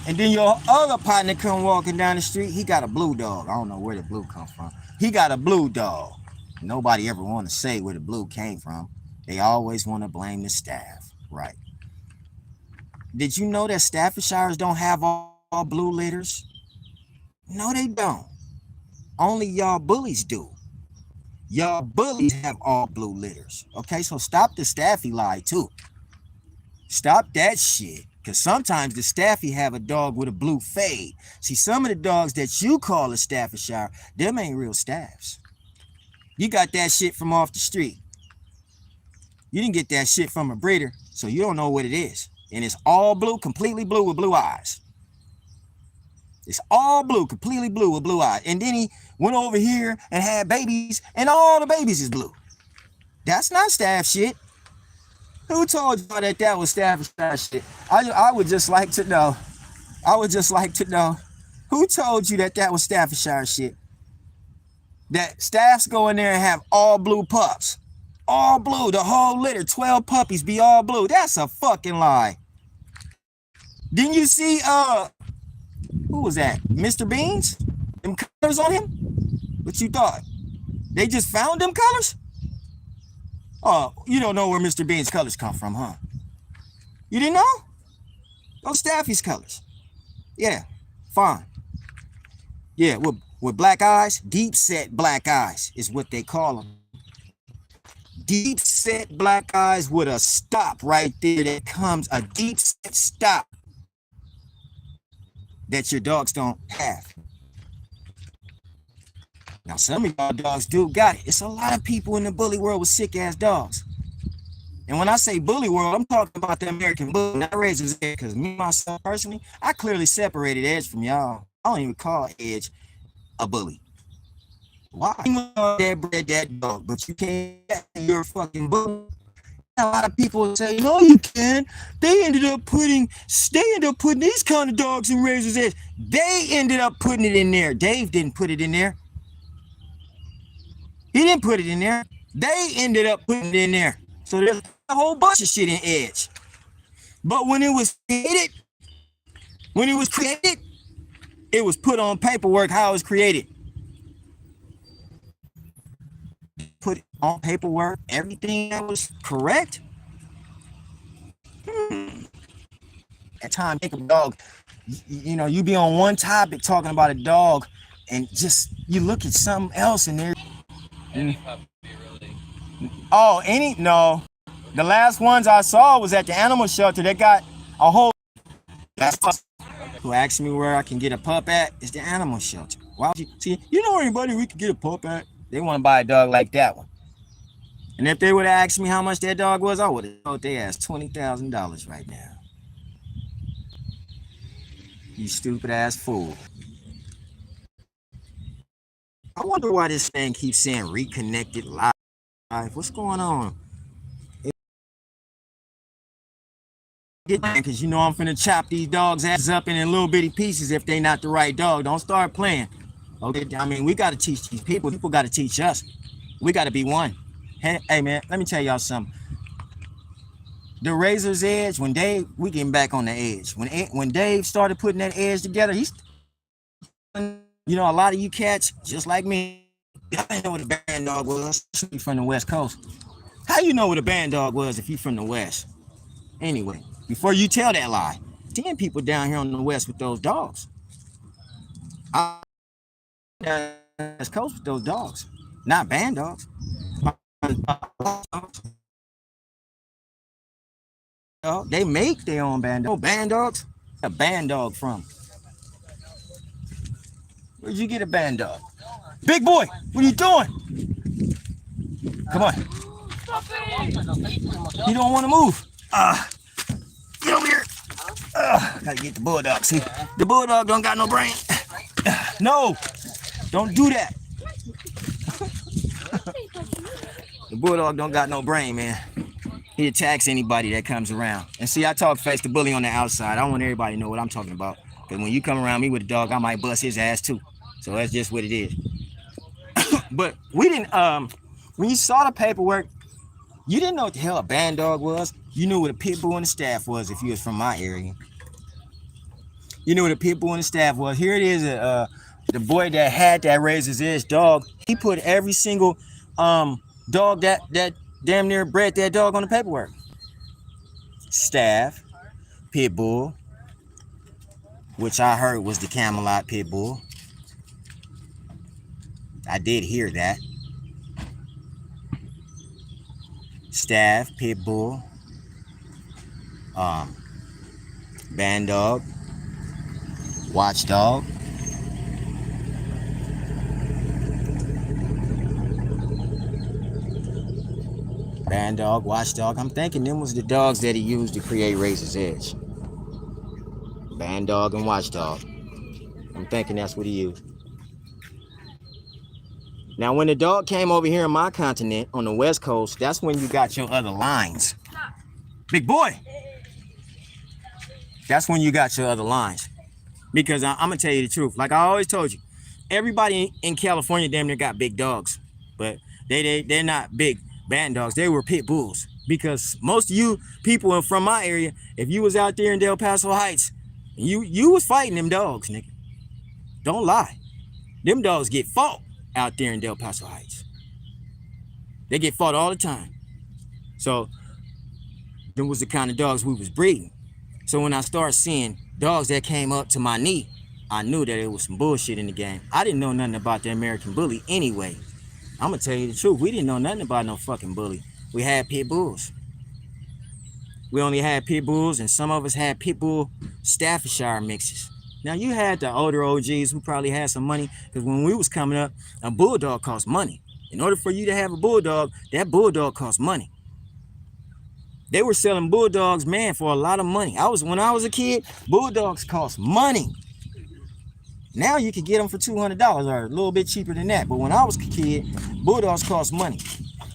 S1: And then your other partner come walking down the street, he got a blue dog. I don't know where the blue comes from. He got a blue dog. Nobody ever want to say where the blue came from. They always want to blame the staff, right? Did you know that Staffordshires don't have all blue litters? No, they don't. Only y'all bullies do. Y'all bullies have all blue litters. Okay, so stop the Staffy lie too. Stop that shit. Because sometimes the Staffy have a dog with a blue fade. See, some of the dogs that you call a Staffordshire, them ain't real staffs. You got that shit from off the street. You didn't get that shit from a breeder, so you don't know what it is. And it's all blue, completely blue with blue eyes. It's all blue, completely blue with blue eyes. And then he went over here and had babies, and all the babies is blue. That's not staff shit. Who told you that that was Staffordshire shit? I would just like to know. I would just like to know. Who told you that that was Staffordshire shit? That staffs go in there and have all blue pups. All blue, the whole litter, 12 puppies be all blue. That's a fucking lie. Didn't you see, who was that? Mr. Beans? Them colors on him? What you thought? They just found them colors? Oh, you don't know where Mr. Bean's colors come from, huh? You didn't know? Those Staffy's colors. Yeah, fine. Yeah, with black eyes, deep set black eyes is what they call them. Deep set black eyes with a stop right there that comes, a deep set stop that your dogs don't have. Now, some of y'all dogs do got it. It's a lot of people in the bully world with sick ass dogs. And when I say bully world, I'm talking about the American bully, not Razor's Edge, because me, myself, personally, I clearly separated Edge from y'all. I don't even call Edge a bully. Why? That bred that dog, but you can't, you're a fucking bully. A lot of people say, no, you can. They ended up putting these kind of dogs in Razor's Edge. They ended up putting it in there. Dave didn't put it in there. He didn't put it in there. They ended up putting it in there. So there's a whole bunch of shit in Edge. But when it was created, it was put on paperwork how it was created. Put on paperwork everything that was correct. At time, think of a dog. You know, you be on one topic talking about a dog, and just you look at something else in there. Any puppy, really? Oh, no. The last ones I saw was at the animal shelter. They got a whole. That's who asked me where I can get a pup at. Is the animal shelter. Why would you see? You know anybody we could get a pup at? They want to buy a dog like that one. And if they would have asked me how much that dog was, I would have told they asked $20,000 right now. You stupid ass fool. I wonder why this thing keeps saying reconnected live. What's going on? Because you know I'm finna chop these dogs' asses up in little bitty pieces if they not the right dog. Don't start playing. Okay, I mean, we got to teach these people. People got to teach us. We got to be one. Hey, man, let me tell y'all something. The Razor's Edge, when Dave, we getting back on the edge. When Dave started putting that edge together, he's, a lot of you cats, just like me, I didn't know what a band dog was, especially from the West Coast. How you know what a band dog was if you from the West? Anyway, before you tell that lie, 10 people down here on the West with those dogs. I West Coast with those dogs, not band dogs. They make their own band dogs. Band dogs? A band dog from? Where'd you get a band dog? Big boy, what are you doing? Come on. You don't want to move. Get over here. Gotta get the bulldog. See, the bulldog don't got no brain. No, don't do that. The bulldog don't got no brain, man. He attacks anybody that comes around. And see, I talk face to bully on the outside. I want everybody to know what I'm talking about. Because when you come around me with a dog, I might bust his ass too. So that's just what it is. But we didn't, when you saw the paperwork, you didn't know what the hell a band dog was. You knew what a pit bull and a staff was if you was from my area. You knew what a pit bull and a staff was. Here it is, the boy that had that Razor's Edge dog. He put every single dog that damn near bred that dog on the paperwork. Staff, pit bull, which I heard was the Camelot pit bull. I did hear that. Staff, pit bull, band dog, watchdog. Band dog, watchdog. I'm thinking them was the dogs that he used to create Razor's Edge. Band dog and watchdog. I'm thinking that's what he used. Now, when the dog came over here in my continent on the West Coast, that's when you got your other lines. Big boy. That's when you got your other lines. Because I'm going to tell you the truth. Like I always told you, everybody in California damn near got big dogs. But they're not big band dogs. They were pit bulls. Because most of you people from my area, if you was out there in Del Paso Heights, you was fighting them dogs, nigga. Don't lie. Them dogs get fought out there in Del Paso Heights. They get fought all the time. So them was the kind of dogs we was breeding. So when I started seeing dogs that came up to my knee, I knew that it was some bullshit in the game. I didn't know nothing about the American Bully anyway. I'm gonna tell you the truth. We didn't know nothing about no fucking bully. We had pit bulls. We only had pit bulls, and some of us had pit bull Staffordshire mixes. Now, you had the older OGs who probably had some money, because when we was coming up, a bulldog cost money. In order for you to have a bulldog, that bulldog cost money. They were selling bulldogs, man, for a lot of money. When I was a kid, bulldogs cost money. Now you can get them for $200 or a little bit cheaper than that. But when I was a kid, bulldogs cost money.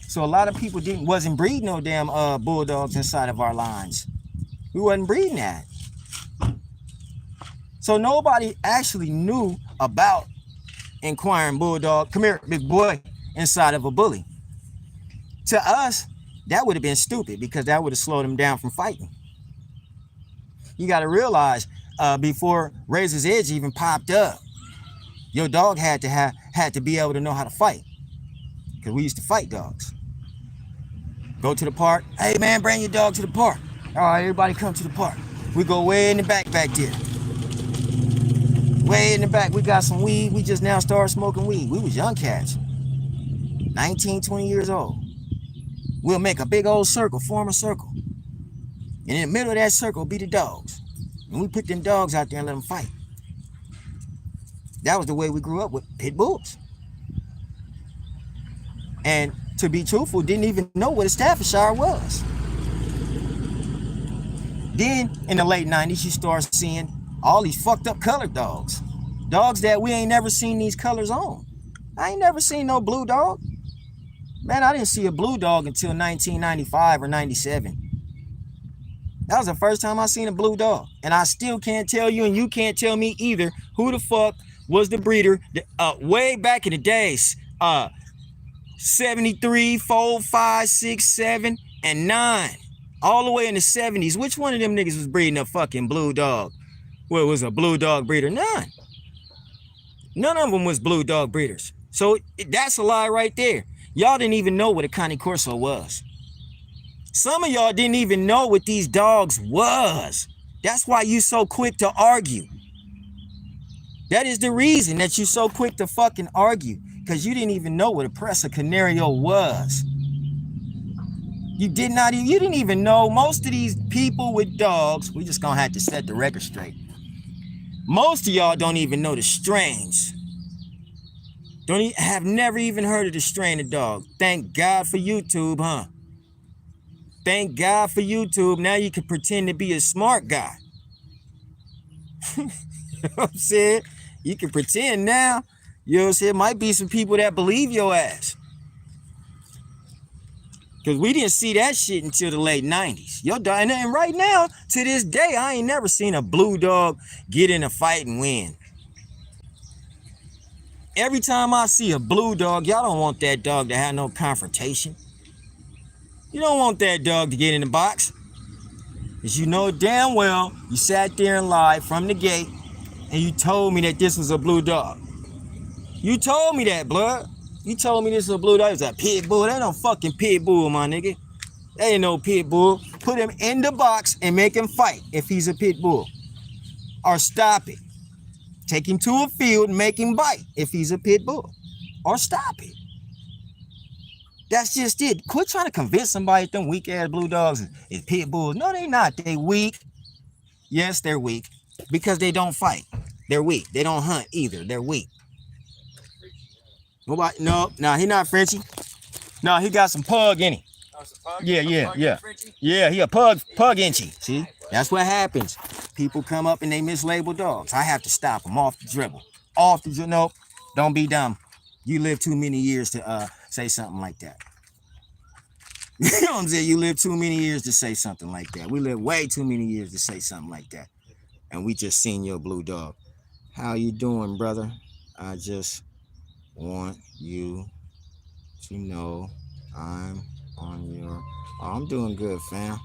S1: So a lot of people wasn't breeding no damn bulldogs inside of our lines. We wasn't breeding that. So nobody actually knew about inquiring bulldog, come here, big boy, inside of a bully. To us, that would have been stupid because that would have slowed them down from fighting. You got to realize before Razor's Edge even popped up, your dog had to be able to know how to fight, because we used to fight dogs. Go to the park. Hey man, bring your dog to the park. All right, everybody come to the park. We go way in the back there. Way in the back, we got some weed. We just now started smoking weed. We was young cats, 19, 20 years old. We'll make a big old circle, form a circle. And in the middle of that circle be the dogs. And we put them dogs out there and let them fight. That was the way we grew up, with pit bulls. And to be truthful, didn't even know what a Staffordshire was. Then in the late 90s, you start seeing all these fucked up colored dogs. Dogs that we ain't never seen these colors on. I ain't never seen no blue dog. Man, I didn't see a blue dog until 1995 or 97. That was the first time I seen a blue dog. And I still can't tell you, and you can't tell me either, who the fuck was the breeder way back in the days. 73, 4, 5, 6, 7, and 9. All the way in the 70s. Which one of them niggas was breeding a fucking blue dog? Well, it was a blue dog breeder. None. None of them was blue dog breeders. So that's a lie right there. Y'all didn't even know what a Cane Corso was. Some of y'all didn't even know what these dogs was. That's why you so quick to argue. That is the reason that you so quick to fucking argue. Because you didn't even know what a Presa Canario was. You didn't even know. Most of these people with dogs, we just gonna have to set the record straight. Most of y'all don't even know the strains. Have never even heard of the strain of dog. Thank God for YouTube, huh? Thank God for YouTube. Now you can pretend to be a smart guy. You know what I'm saying? You can pretend now. You know what I'm saying? Might be some people that believe your ass. Because we didn't see that shit until the late 90s. Yo, and right now, to this day, I ain't never seen a blue dog get in a fight and win. Every time I see a blue dog, y'all don't want that dog to have no confrontation. You don't want that dog to get in the box. Because you know damn well you sat there and lied from the gate and you told me that this was a blue dog. You told me that, blood. You told me this was a blue dog. It's a pit bull. That ain't no fucking pit bull, my nigga. That ain't no pit bull. Put him in the box and make him fight if he's a pit bull. Or stop it. Take him to a field and make him bite if he's a pit bull. Or stop it. That's just it. Quit trying to convince somebody that them weak ass blue dogs is pit bulls. No, they not. They weak. Yes, they're weak. Because they don't fight. They're weak. They don't hunt either. They're weak. Nobody, no, he not Frenchy. No, he got some pug in him. Yeah. Yeah, he a pug inchy. See, that's what happens. People come up and they mislabel dogs. I have to stop them off the dribble. Nope, don't be dumb. You live too many years to say something like that. You know what I'm saying? You live too many years to say something like that. We live way too many years to say something like that. And we just seen your blue dog. How you doing, brother? I just want you to know I'm on your... Oh, I'm doing good, fam.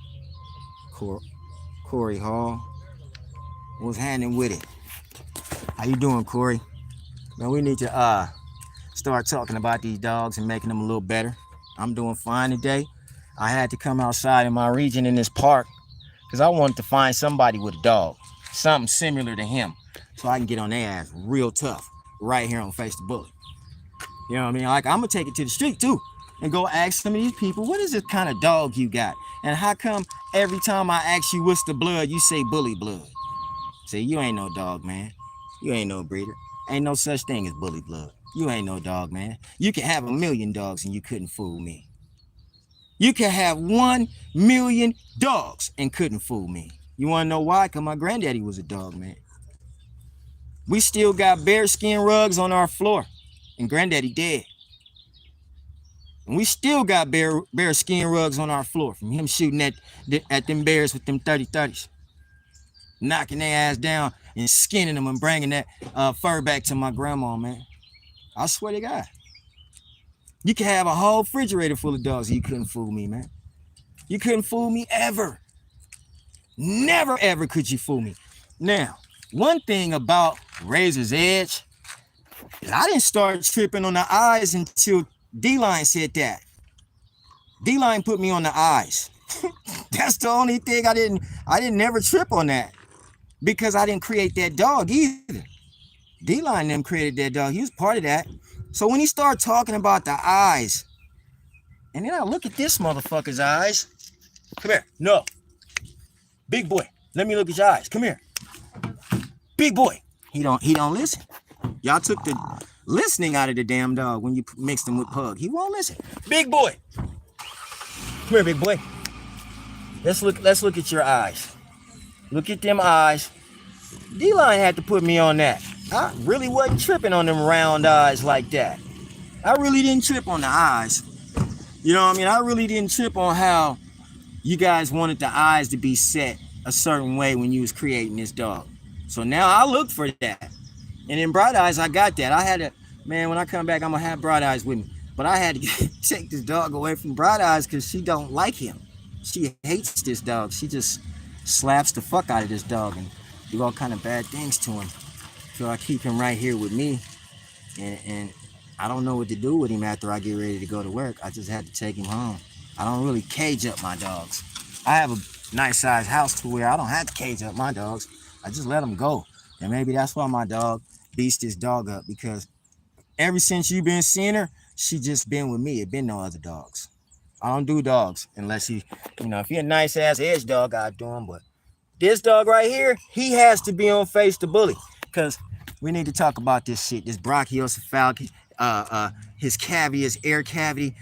S1: Corey Hall. What's happening with it? How you doing, Corey? Man, we need to start talking about these dogs and making them a little better. I'm doing fine today. I had to come outside in my region in this park because I wanted to find somebody with a dog, something similar to him, so I can get on their ass real tough right here on Face the Bully. You know what I mean? Like, I'm gonna take it to the street too and go ask some of these people, what is this kind of dog you got? And how come every time I ask you what's the blood, you say bully blood? See, you ain't no dog, man. You ain't no breeder. Ain't no such thing as bully blood. You ain't no dog, man. You can have 1 million dogs and you couldn't fool me. You can have 1 million dogs and couldn't fool me. You want to know why? Because my granddaddy was a dog, man. We still got bearskin rugs on our floor, and granddaddy dead. And we still got bearskin rugs on our floor from him shooting at them bears with them 30-30s. Knocking their ass down and skinning them and bringing that fur back to my grandma, man. I swear to God. You can have a whole refrigerator full of dogs and you couldn't fool me, man. You couldn't fool me ever. Never, ever could you fool me. Now, one thing about Razor's Edge is I didn't start tripping on the eyes until D-Line said that. D-Line put me on the eyes. That's the only thing I didn't never trip on that. Because I didn't create that dog either. D-Line them created that dog. He was part of that. So when he started talking about the eyes, and then I look at this motherfucker's eyes. Come here. No. Big boy. Let me look at your eyes. Come here. Big boy. He don't listen. Y'all took the listening out of the damn dog when you mixed him with pug. He won't listen. Big boy. Come here, big boy. Let's look at your eyes. Look at them eyes. D-Line had to put me on that. I really wasn't tripping on them round eyes like that. I really didn't trip on the eyes. You know what I mean? I really didn't trip on how you guys wanted the eyes to be set a certain way when you was creating this dog. So now I look for that. And in Bright Eyes, I got that. I had to, man, when I come back, I'm going to have Bright Eyes with me. But I had to take this dog away from Bright Eyes because she don't like him. She hates this dog. She just slaps the fuck out of this dog and do all kind of bad things to him. So I keep him right here with me. And I don't know what to do with him after I get ready to go to work. I just had to take him home. I don't really cage up my dogs. I have a nice sized house to where I don't have to cage up my dogs. I just let them go. And maybe that's why my dog beats this dog up, because ever since you've been seeing her, she just been with me. It been no other dogs. I don't do dogs unless he, if he a nice ass edge dog, I do him. But this dog right here, he has to be on Face the Bully, because we need to talk about this shit. This brachiocephalic, his cavity, his air cavity.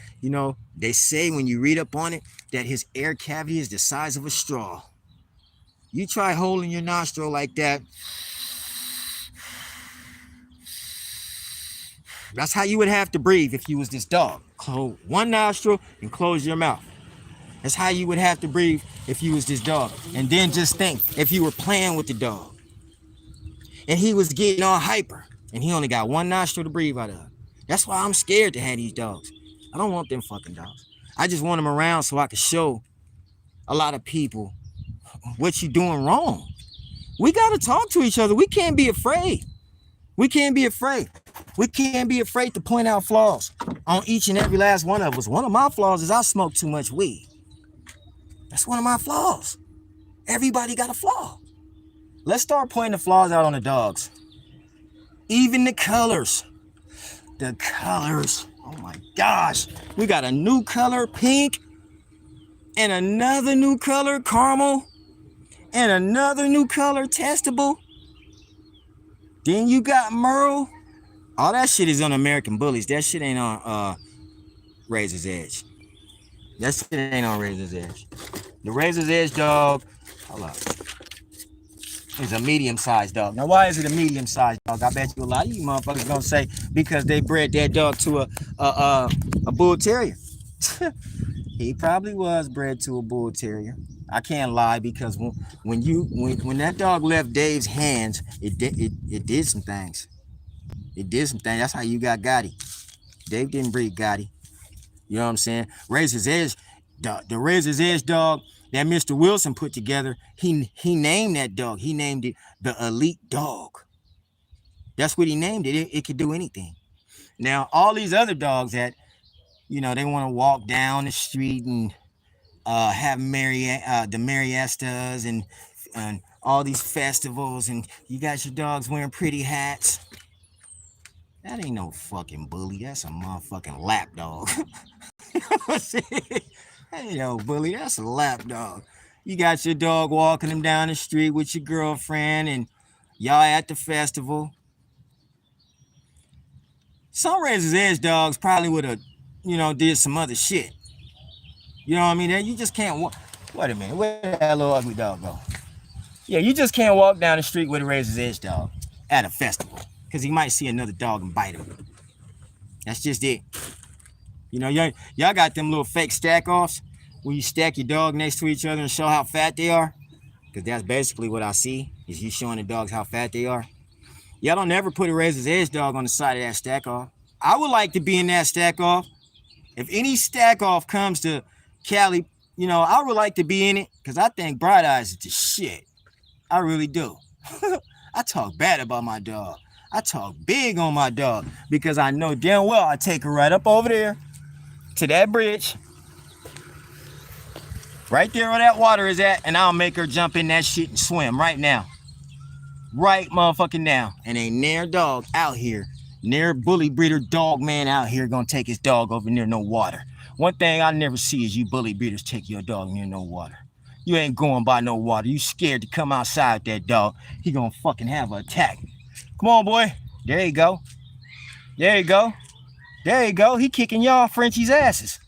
S1: They say when you read up on it that his air cavity is the size of a straw. You try holding your nostril like that. That's how you would have to breathe if you was this dog. Close one nostril and close your mouth. That's how you would have to breathe if you was this dog. And then just think, if you were playing with the dog and he was getting all hyper and he only got one nostril to breathe out of. That's why I'm scared to have these dogs. I don't want them fucking dogs. I just want them around so I can show a lot of people what you doing wrong. We got to talk to each other. We can't be afraid. We can't be afraid. We can't be afraid to point out flaws on each and every last one of us. One of my flaws is I smoke too much weed. That's one of my flaws. Everybody got a flaw. Let's start pointing the flaws out on the dogs. Even the colors. The colors. Oh my gosh. We got a new color, pink, and another new color, caramel, and another new color, testable. Then you got Merle. All that shit is on American Bullies. That shit ain't on Razor's Edge. That shit ain't on Razor's Edge. The Razor's Edge dog, hold up, is a medium-sized dog. Now, why is it a medium-sized dog? I bet you a lot of you motherfuckers gonna say because they bred that dog to a bull terrier. He probably was bred to a bull terrier. I can't lie, because when that dog left Dave's hands, it did some things. It did some things. That's how you got Gotti. Dave didn't breed Gotti. You know what I'm saying? Razor's Edge, the Razor's Edge dog that Mr. Wilson put together, he named that dog. He named it the Elite Dog. That's what he named it. It could do anything. Now, all these other dogs that, they want to walk down the street and have the Mariestas and all these festivals, and you got your dogs wearing pretty hats. That ain't no fucking bully. That's a motherfucking lap dog. You know what I'm saying? That ain't no bully. That's a lap dog. You got your dog walking him down the street with your girlfriend, and y'all at the festival. Some Razor's Edge dogs probably would have, did some other shit. You know what I mean? You just can't walk. Wait a minute. Where did that little ugly dog go? Yeah, you just can't walk down the street with a Razor's Edge dog at a festival, because he might see another dog and bite him. That's just it. Y'all got them little fake stack-offs where you stack your dog next to each other and show how fat they are. Because that's basically what I see, is you showing the dogs how fat they are. Y'all don't ever put a Razor's Edge dog on the side of that stack-off. I would like to be in that stack-off. If any stack-off comes to Cali, I would like to be in it, because I think Bright Eyes is the shit. I really do. I talk bad about my dog. I talk big on my dog, because I know damn well I take her right up over there to that bridge, right there where that water is at, and I'll make her jump in that shit and swim right now. Right motherfucking now. And ain't near dog out here, near bully breeder dog man out here gonna take his dog over near no water. One thing I never see is you bully breeders take your dog near no water. You ain't going by no water. You scared to come outside with that dog. He gonna fucking have an attack. Come on, boy. There you go. There you go. There you go. He kicking y'all Frenchie's asses.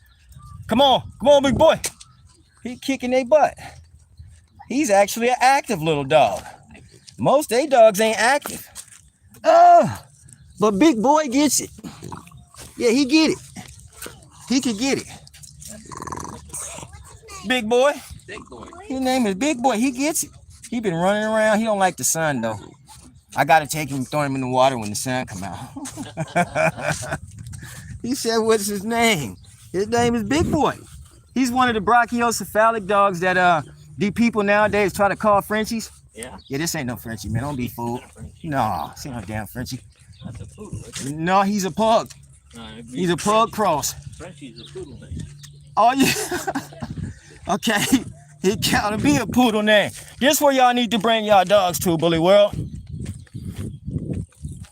S1: Come on. Come on, big boy. He kicking their butt. He's actually an active little dog. Most they dogs ain't active. But big boy gets it. Yeah, he get it. He could get it. Big boy. Big boy. His name is Big Boy. He gets it. He been running around. He don't like the sun, though. I gotta take him and throw him in the water when the sun come out. He said, what's his name? His name is Big Boy. He's one of the brachiocephalic dogs that the people nowadays try to call Frenchies.
S2: Yeah.
S1: Yeah, this ain't no Frenchie, man. Don't be fooled. No, this ain't no damn Frenchie.
S2: That's a poodle.
S1: No, he's a pug. He's a pug cross.
S2: Frenchie's a poodle name.
S1: Oh, yeah. Okay. He gotta be a poodle name. This where y'all need to bring y'all dogs to, Bully World.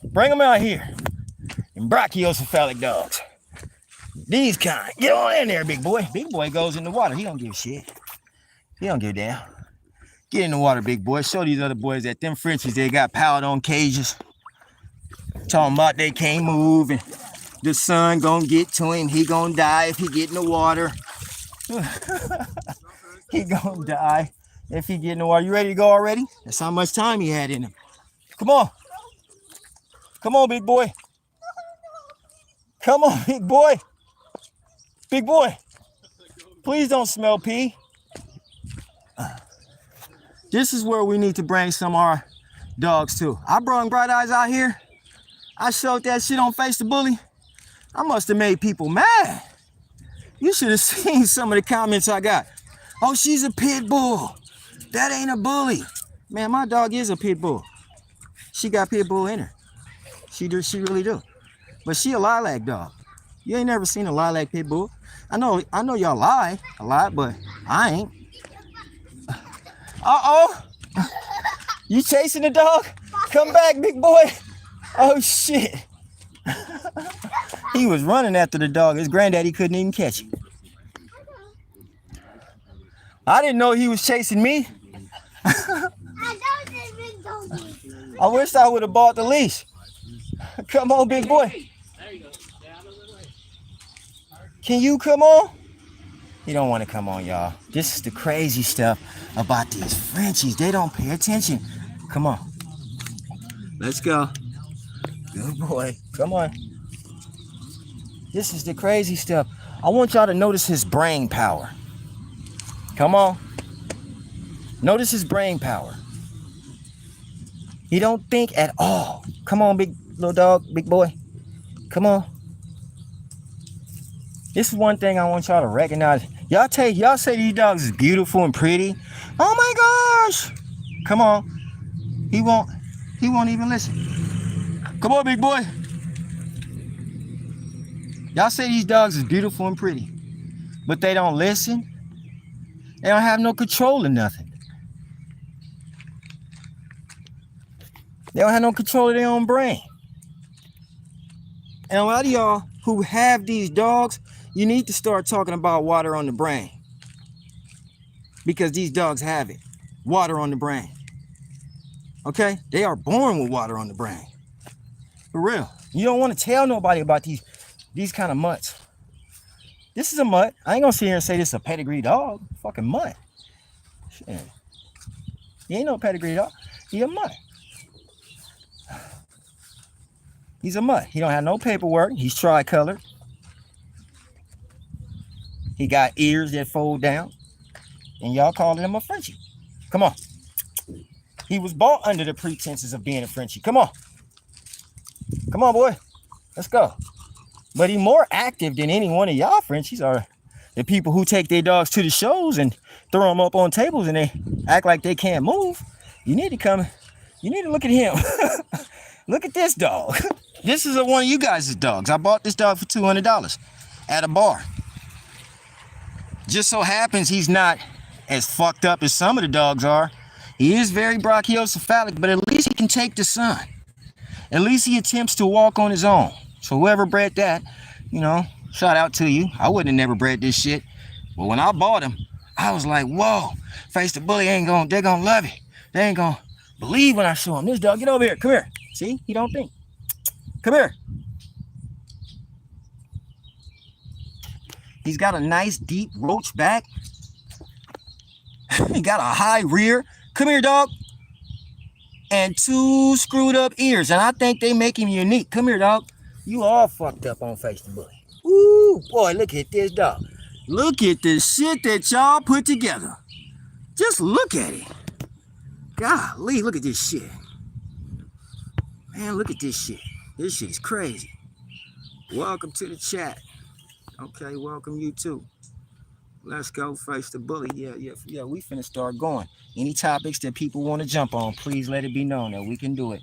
S1: Bring them out here. And brachiocephalic dogs. These kind. Get on in there, big boy. Big boy goes in the water. He don't give a shit. He don't give a damn. Get in the water, big boy. Show these other boys that them Frenchies, they got piled on cages. Talking about they can't move and the sun gonna get to him. He gonna die if he get in the water. He gonna die if he get in the water. You ready to go already? That's how much time he had in him. Come on. Come on, big boy. Come on, big boy. Big boy. Please don't smell pee. This is where we need to bring some of our dogs to. I brought Bright Eyes out here. I showed that shit on Face the Bully. I must have made people mad. You should have seen some of the comments I got. Oh, she's a pit bull. That ain't a bully. Man, my dog is a pit bull. She got pit bull in her. She really do. But she a lilac dog. You ain't never seen a lilac pit bull. I know y'all lie a lot, but I ain't. Uh-oh. You chasing the dog? Come back, big boy. Oh, shit. He was running after the dog. His granddaddy couldn't even catch him. I didn't know he was chasing me. I wish I would have bought the leash. Come on, big boy. Can you come on? He don't want to come on, y'all. This is the crazy stuff about these Frenchies. They don't pay attention. Come on. Let's go. Good boy. Come on. This is the crazy stuff. I want y'all to notice his brain power. Come on. Notice his brain power. He don't think at all. Come on, big little dog, big boy. Come on. This is one thing I want y'all to recognize. Y'all say these dogs is beautiful and pretty. Oh my gosh. Come on. He won't even listen. Come on, big boy. Y'all say these dogs is beautiful and pretty, but they don't listen. They don't have no control of nothing. They don't have no control of their own brain. And a lot of y'all who have these dogs, you need to start talking about water on the brain. Because these dogs have it. Water on the brain. Okay? They are born with water on the brain. For real. You don't want to tell nobody about these kind of mutts. This is a mutt. I ain't gonna sit here and say this is a pedigree dog. Fucking mutt. Shit. He ain't no pedigree dog. He a mutt. He's a mutt. He don't have no paperwork. He's tri-colored. He got ears that fold down. And y'all calling him a Frenchie. Come on. He was bought under the pretenses of being a Frenchie. Come on. Come on, boy. Let's go. But he more active than any one of y'all Frenchies are the people who take their dogs to the shows and throw them up on tables and they act like they can't move. You need to come. You need to look at him. Look at this dog. This is one of you guys' dogs. I bought this dog for $200 at a bar. Just so happens he's not as fucked up as some of the dogs are. He is very brachiocephalic, but at least he can take the sun. At least he attempts to walk on his own. So whoever bred that, you know, shout out to you. I wouldn't have never bred this shit. But when I bought him, I was like, whoa, Face the Bully they're gonna love it. They ain't gonna believe when I show him this dog. Get over here, come here. See, he don't think. Come here. He's got a nice deep roach back. He got a high rear. Come here, dog. And 2 screwed up ears. And I think they make him unique. Come here, dog. You all fucked up on Face the Bully. Ooh, boy, look at this dog. Look at this shit that y'all put together. Just look at it. Golly, look at this shit. Man, look at this shit. This shit is crazy. Welcome to the chat. Okay, welcome you too. Let's go face the bully. Yeah. We finna start going. Any topics that people want to jump on, please let it be known that we can do it.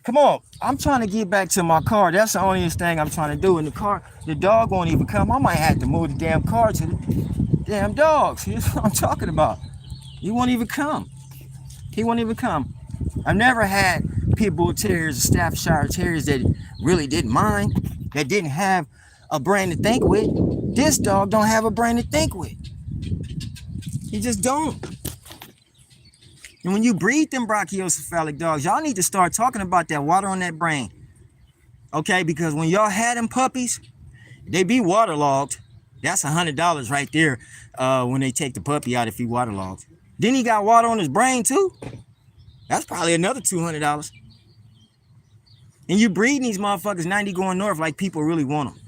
S1: Come on, I'm trying to get back to my car. That's the only thing I'm trying to do. In the car, the dog won't even come. I might have to move the damn car to the damn dogs. Here's what I'm talking about. He won't even come. He won't even come. I've never had pit bull terriers, Staffordshire terriers that really didn't mind, that didn't have a brain to think with. This dog don't have a brain to think with. He just don't. And when you breed them brachiocephalic dogs, y'all need to start talking about that water on that brain. Okay, because when y'all had them puppies, they be waterlogged. That's $100 right there when they take the puppy out if he waterlogged. Then he got water on his brain too. That's probably another $200. And you breeding these motherfuckers 90 going north like people really want them.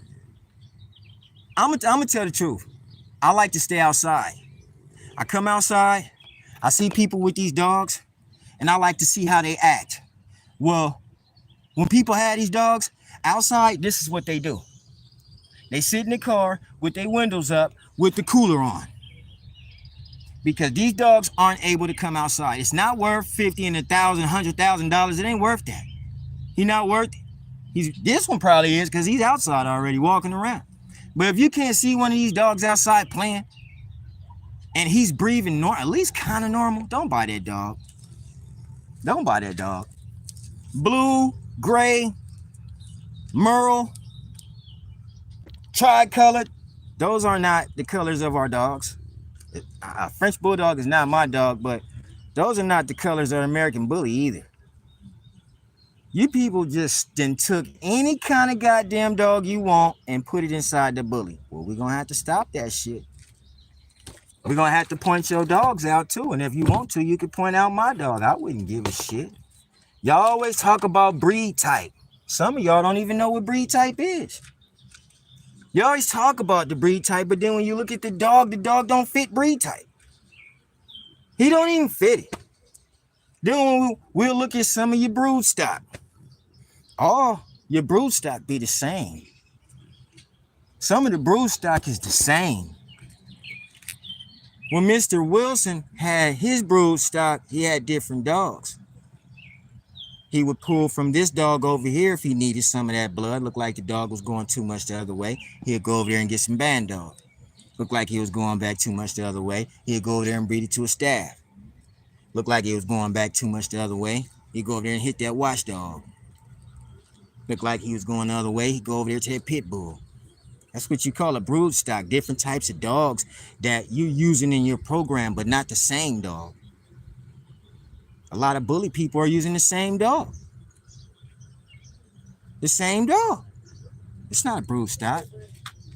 S1: I'm gonna tell the truth. I like to stay outside. I come outside, I see people with these dogs, and I like to see how they act. Well, when people have these dogs outside, this is what they do. They sit in the car with their windows up with the cooler on. Because these dogs aren't able to come outside. It's not worth $50 and $1,000, $100,000. It ain't worth that. He's not worth it. This one probably is because he's outside already walking around. But if you can't see one of these dogs outside playing and he's breathing at least kind of normal, don't buy that dog. Don't buy that dog. Blue, gray, merle, tri-colored, those are not the colors of our dogs. A French Bulldog is not my dog, but those are not the colors of an American Bully either. You people just then took any kind of goddamn dog you want and put it inside the Bully. Well, we're going to have to stop that shit. We're going to have to point your dogs out too. And if you want to, you could point out my dog. I wouldn't give a shit. Y'all always talk about breed type. Some of y'all don't even know what breed type is. You always talk about the breed type, but then when you look at the dog don't fit breed type. He don't even fit it. Then we'll look at some of your brood stock. All your brood stock be the same. Some of the brood stock is the same. When Mr. Wilson had his brood stock, he had different dogs. He would pull from this dog over here if he needed some of that blood. Looked like the dog was going too much the other way. He'd go over there and get some band dog. Looked like he was going back too much the other way. He'd go over there and breed it to a staff. Looked like he was going back too much the other way. He'd go over there and hit that watchdog. Looked like he was going the other way. He'd go over there to that pit bull. That's what you call a brood stock. Different types of dogs that you're using in your program, but not the same dog. A lot of bully people are using the same dog. The same dog. It's not a brood stock.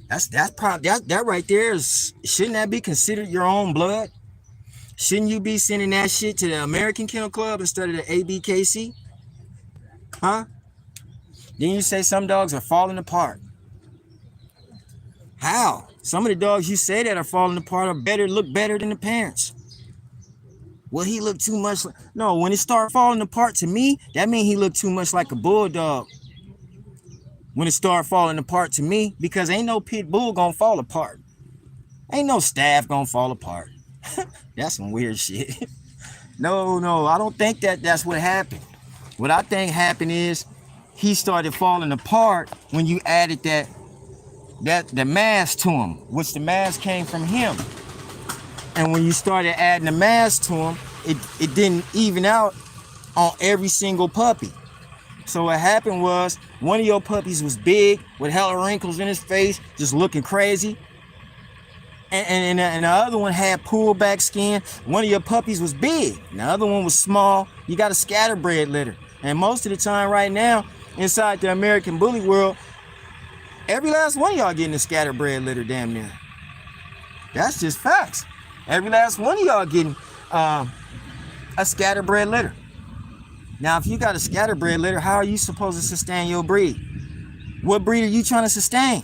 S1: That's probably that right there is, shouldn't that be considered your own blood? Shouldn't you be sending that shit to the American Kennel Club instead of the ABKC? Huh? Then you say some dogs are falling apart. How? Some of the dogs you say that are falling apart look better than the parents. Well, he looked too much like... No, when it started falling apart to me, that means he looked too much like a bulldog. When it started falling apart to me, because ain't no pit bull gonna fall apart. Ain't no staff gonna fall apart. That's some weird shit. No, I don't think that's what happened. What I think happened is he started falling apart when you added the mass to him, which the mass came from him. And when you started adding the mass to him, it didn't even out on every single puppy. So what happened was one of your puppies was big with hella wrinkles in his face, just looking crazy. And the other one had pulled back skin. One of your puppies was big. And the other one was small. You got a scatterbred litter. And most of the time right now, inside the American Bully world, every last one of y'all getting a scatterbred litter damn near. That's just facts. Every last one of y'all getting a scatterbred litter. Now, if you got a scatterbred litter, how are you supposed to sustain your breed? What breed are you trying to sustain?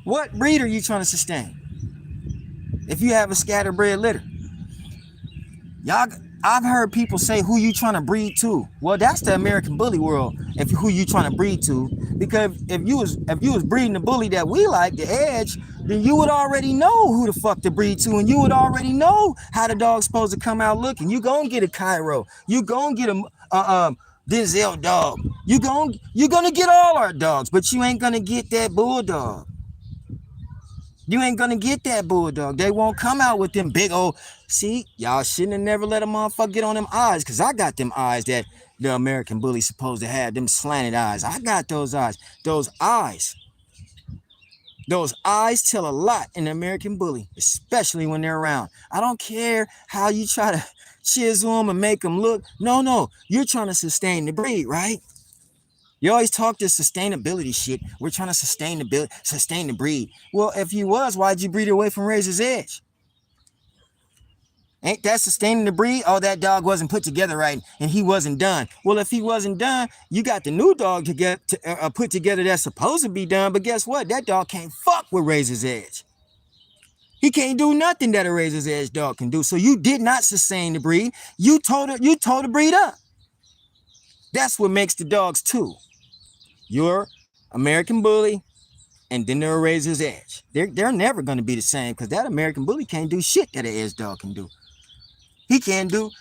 S1: What breed are you trying to sustain? If you have a scatterbred litter, y'all, I've heard people say, who you trying to breed to? Well, that's the American bully world. If who you trying to breed to, because if you was breeding the bully that we like, the Edge, then you would already know who the fuck to breed to, and you would already know how the dog's supposed to come out looking. You gonna get a Cairo, you gonna get a Denzel dog. You're gonna get all our dogs, but you ain't gonna get that bulldog. You ain't gonna get that bulldog. They won't come out with them big old. See, y'all shouldn't have never let a motherfucker get on them eyes, because I got them eyes that the American bully's supposed to have, them slanted eyes. I got those eyes. Those eyes tell a lot in the American bully, especially when they're around. I don't care how you try to chisel them and make them look. No, you're trying to sustain the breed, right? You always talk this sustainability shit. We're trying to sustain the breed. Well, if you was, why'd you breed away from Razor's Edge? Ain't that sustaining the breed? Oh, that dog wasn't put together right, and he wasn't done. Well, if he wasn't done, you got the new dog to get put together that's supposed to be done. But guess what? That dog can't fuck with Razor's Edge. He can't do nothing that a Razor's Edge dog can do. So you did not sustain the breed. You told the breed up. That's what makes the dogs two. Your American bully, and then there are Razor's Edge. They're never going to be the same, because that American bully can't do shit that an Edge dog can do. He can't do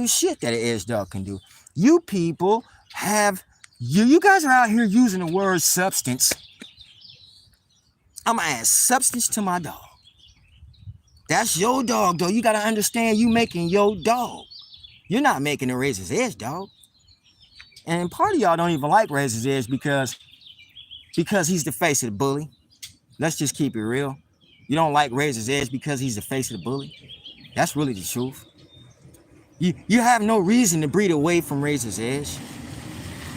S1: shit that an Edge dog can do. You people have, you guys are out here using the word substance. I'm going to add substance to my dog. That's your dog, though. You got to understand, you making your dog. You're not making a Razor's Edge dog. And part of y'all don't even like Razor's Edge because he's the face of the bully. Let's just keep it real. You don't like Razor's Edge because he's the face of the bully. That's really the truth. You have no reason to breed away from Razor's Edge.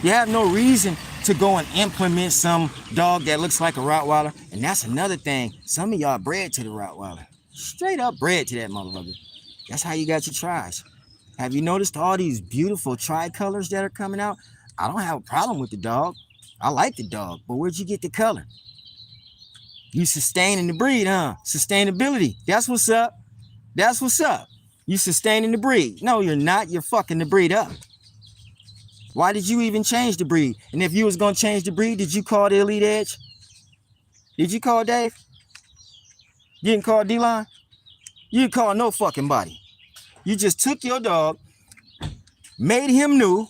S1: You have no reason to go and implement some dog that looks like a Rottweiler. And that's another thing. Some of y'all bred to the Rottweiler. Straight up bred to that motherfucker. That's how you got your tries. Have you noticed all these beautiful tricolors that are coming out? I don't have a problem with the dog. I like the dog, but where'd you get the color? You sustaining the breed, huh? Sustainability. That's what's up. That's what's up. You sustaining the breed. No, you're not. You're fucking the breed up. Why did you even change the breed? And if you was going to change the breed, did you call the Elite Edge? Did you call Dave? You didn't call D-Line? You didn't call no fucking body. You just took your dog, made him new,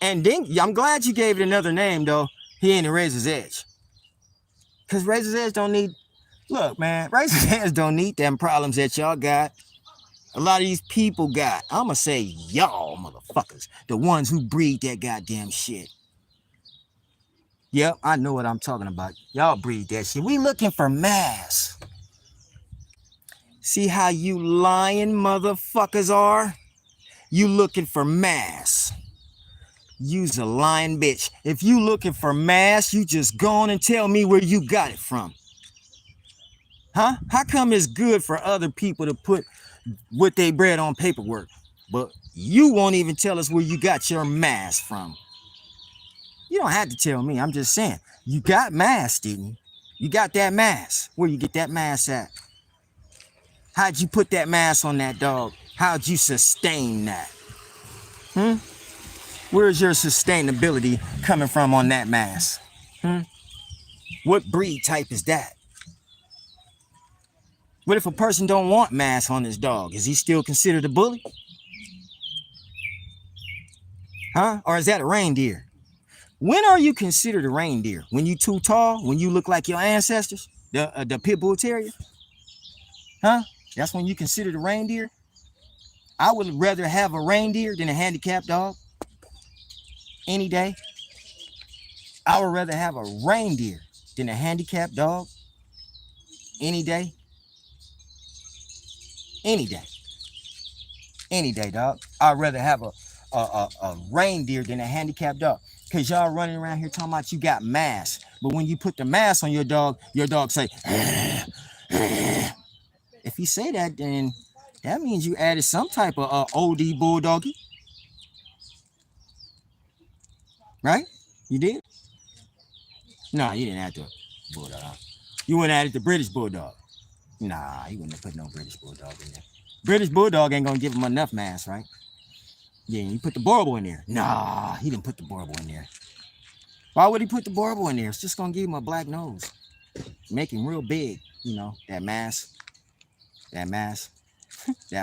S1: and then I'm glad you gave it another name, though. He ain't a Razor's Edge. Because Razor's Edge don't need, look, man, Razor's Edge don't need them problems that y'all got. A lot of these people got. I'm going to say y'all motherfuckers, the ones who breed that goddamn shit. Yep, I know what I'm talking about. Y'all breed that shit. We looking for mass. See how you lying motherfuckers are? You looking for mass. You's a lying bitch. If you looking for mass, you just go on and tell me where you got it from. Huh? How come it's good for other people to put what they bred on paperwork, but you won't even tell us where you got your mass from? You don't have to tell me. I'm just saying. You got mass, didn't you? You got that mass. Where you get that mass at? How'd you put that mass on that dog? How'd you sustain that? Where's your sustainability coming from on that mass? What breed type is that? What if a person don't want mass on his dog? Is he still considered a bully? Huh? Or is that a reindeer? When are you considered a reindeer? When you too tall? When you look like your ancestors? The pit bull terrier? Huh? That's when you considered a reindeer? I would rather have a reindeer than a handicapped dog. Any day. I would rather have a reindeer than a handicapped dog. Any day. Any day. Any day, dog. I'd rather have a reindeer than a handicapped dog. Because y'all running around here talking about you got mass. But when you put the mass on your dog say, if you say that, then that means you added some type of OD bulldoggy. Right? You did? No, you didn't add the bulldog. You wouldn't add the British bulldog. Nah, you wouldn't have put no British bulldog in there. British Bulldog ain't gonna give him enough mass, right? Yeah, you put the Boerboel in there. Nah, he didn't put the Boerboel in there. Why would he put the Boerboel in there? It's just gonna give him a black nose. Make him real big, you know, that mass, that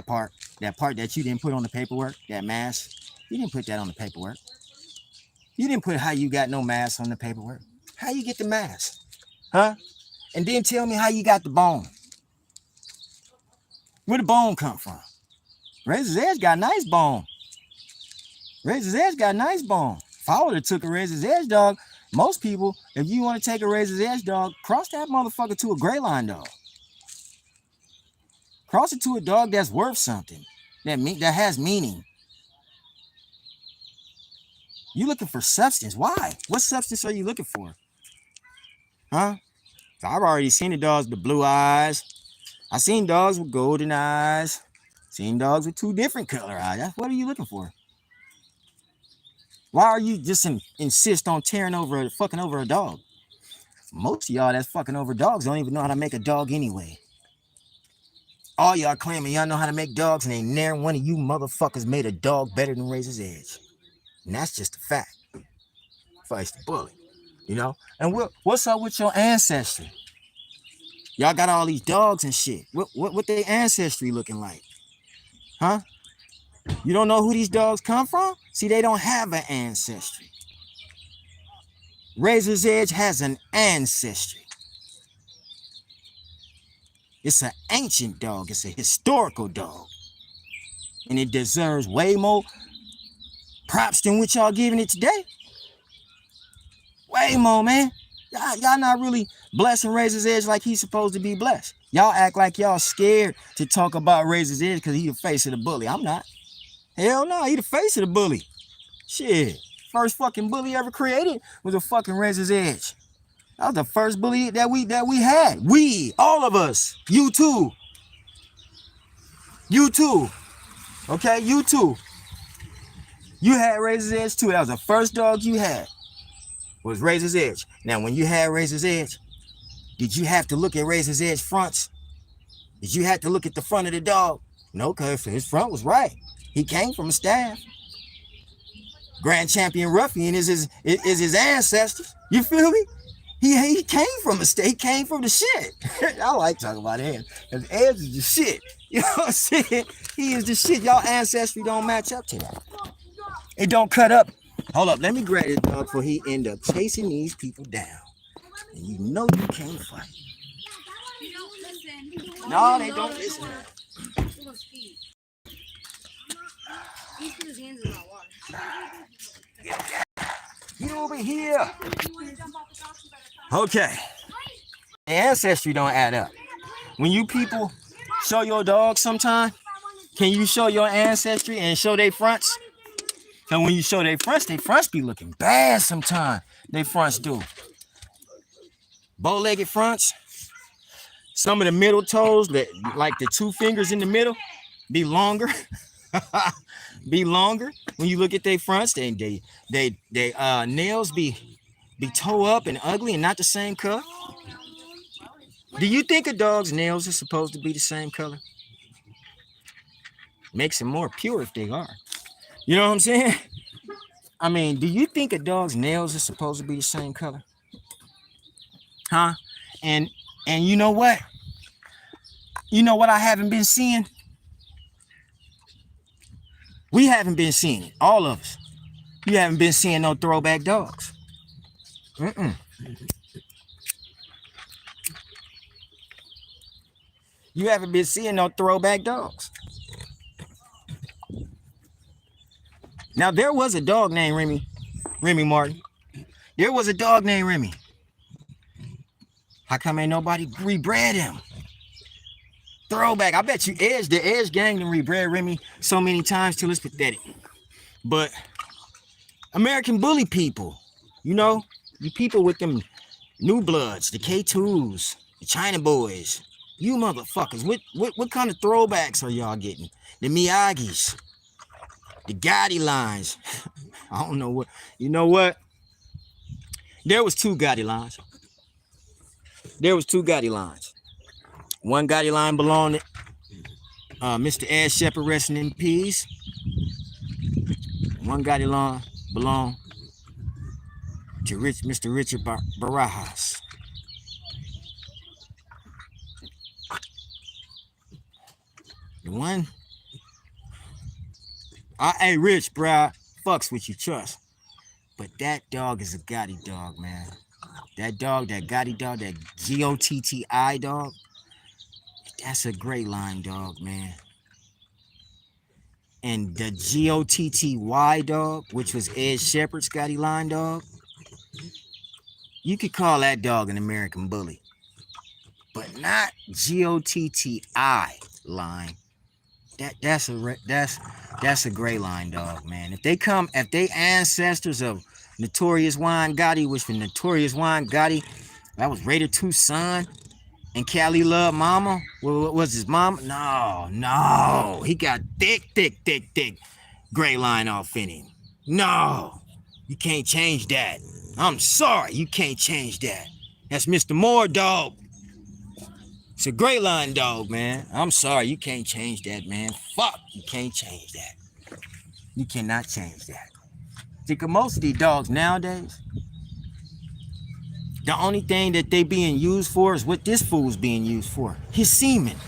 S1: part that you didn't put on the paperwork, that mass. You didn't put that on the paperwork. You didn't put how you got no mass on the paperwork. How you get the mass? Huh? And then tell me how you got the bone. Where the bone come from? Razor's Edge got nice bone. Razor's Edge got nice bone. If I would have took a Razor's Edge dog, most people, if you want to take a Razor's Edge dog, cross that motherfucker to a gray line dog. Cross it to a dog that's worth something, that has meaning. You looking for substance. Why? What substance are you looking for? Huh? I've already seen the dogs with blue eyes. I've seen dogs with golden eyes. Seen dogs with 2 different color eyes. What are you looking for? Why are you just insist on fucking over a dog? Most of y'all that's fucking over dogs don't even know how to make a dog anyway. All y'all claiming y'all know how to make dogs, and ain't never one of you motherfuckers made a dog better than Razor's Edge. And that's just a fact. Feisty bully, you know? And what's up with your ancestry? Y'all got all these dogs and shit. What their ancestry looking like? Huh? You don't know who these dogs come from? See, they don't have an ancestry. Razor's Edge has an ancestry. It's an ancient dog. It's a historical dog. And it deserves way more props than what y'all giving it today. Way more, man. Y'all not really blessing Razor's Edge like he's supposed to be blessed. Y'all act like y'all scared to talk about Razor's Edge because he the face of the bully. I'm not. Hell no, he the face of the bully. Shit. First fucking bully ever created was a fucking Razor's Edge. That was the first bully that we had. We, all of us. You too. You too. Okay, you too. You had Razor's Edge too. That was the first dog you had. Was Razor's Edge. Now, when you had Razor's Edge, did you have to look at Razor's Edge fronts? Did you have to look at the front of the dog? No, because his front was right. He came from a staff. Grand Champion Ruffian is his ancestors. You feel me? He came from a state. He came from the shit. I like talking about him. Because Edge is the shit. You know what I'm saying? He is the shit. Y'all ancestry don't match up to that. It don't cut up. Hold up. Let me grab this dog before he end up chasing these people down. And you know you can't fight.
S3: You don't listen.
S1: No, they don't listen.
S3: He put his hands in that water.
S1: Get over here. Okay. The ancestry don't add up. When you people show your dogs sometime, can you show your ancestry and show their fronts? And when you show their fronts be looking bad sometimes. They fronts do. Bow-legged fronts. Some of the middle toes, like the 2 fingers in the middle, be longer. Be longer. When you look at their fronts, they nails be toe up and ugly and not the same color. Do you think a dog's nails are supposed to be the same color? Makes them more pure if they are. You know what I'm saying? I mean, do you think a dog's nails are supposed to be the same color? Huh? And you know what? You know what I haven't been seeing? We haven't been seeing it, all of us. You haven't been seeing no throwback dogs. You haven't been seeing no throwback dogs. Now, there was a dog named Remy Martin. There was a dog named Remy. How come ain't nobody rebred him? Throwback. I bet you the Edge gang done rebred Remy so many times till it's pathetic. But American Bully people, you know, you people with them new bloods, the K2s, the China boys, you motherfuckers, what kind of throwbacks are y'all getting? The Miyagi's, the Gotti lines. I don't know what. You know what? There was 2 Gotti lines. There was 2 Gotti lines. One Gotti line belonged Mr. Ed Shepherd, resting in peace. One Gotti belong to Mr. Richard Barajas. The one, hey Rich, bruh, fucks with you, trust. But that dog is a Gotti dog, man. That dog, that Gotti dog, that G-O-T-T-I dog, that's a great line dog, man. And the G-O-T-T-Y dog, which was Ed Shepherd's Gotti line dog, you could call that dog an American bully. But not G-O-T-T-I line. That's a gray line dog, man. If they ancestors of Notorious Wine Gotti, which was Notorious Wine Gotti, that was Raider 2's son, and Cali Love Mama, what was his mama? No, he got thick gray line off in him. No, you can't change that. I'm sorry, you can't change that. That's Mr. Moore, dog. It's a gray line dog, man. I'm sorry, you can't change that, man. Fuck, you can't change that. You cannot change that. See, cause most of these dogs nowadays, the only thing that they being used for is what this fool's being used for. His semen.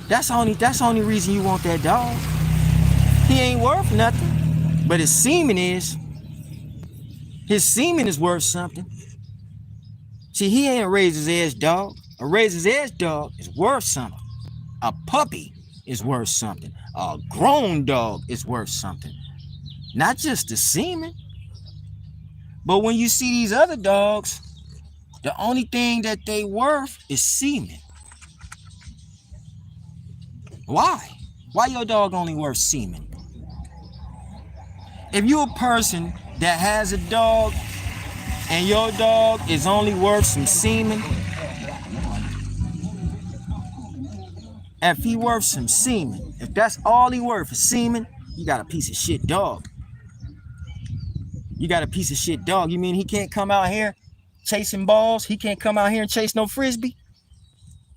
S1: That's the only reason you want that dog. He ain't worth nothing. But his semen is. His semen is worth something. See, he ain't a Razor's Edge dog. A Razor's Edge dog is worth something. A puppy is worth something. A grown dog is worth something. Not just the semen. But when you see these other dogs, the only thing that they worth is semen. Why? Why your dog only worth semen? If you a person that has a dog and your dog is only worth some semen, if he worth some semen, if that's all he worth is semen, you got a piece of shit dog. You got a piece of shit dog. You mean he can't come out here chasing balls? He can't come out here and chase no frisbee?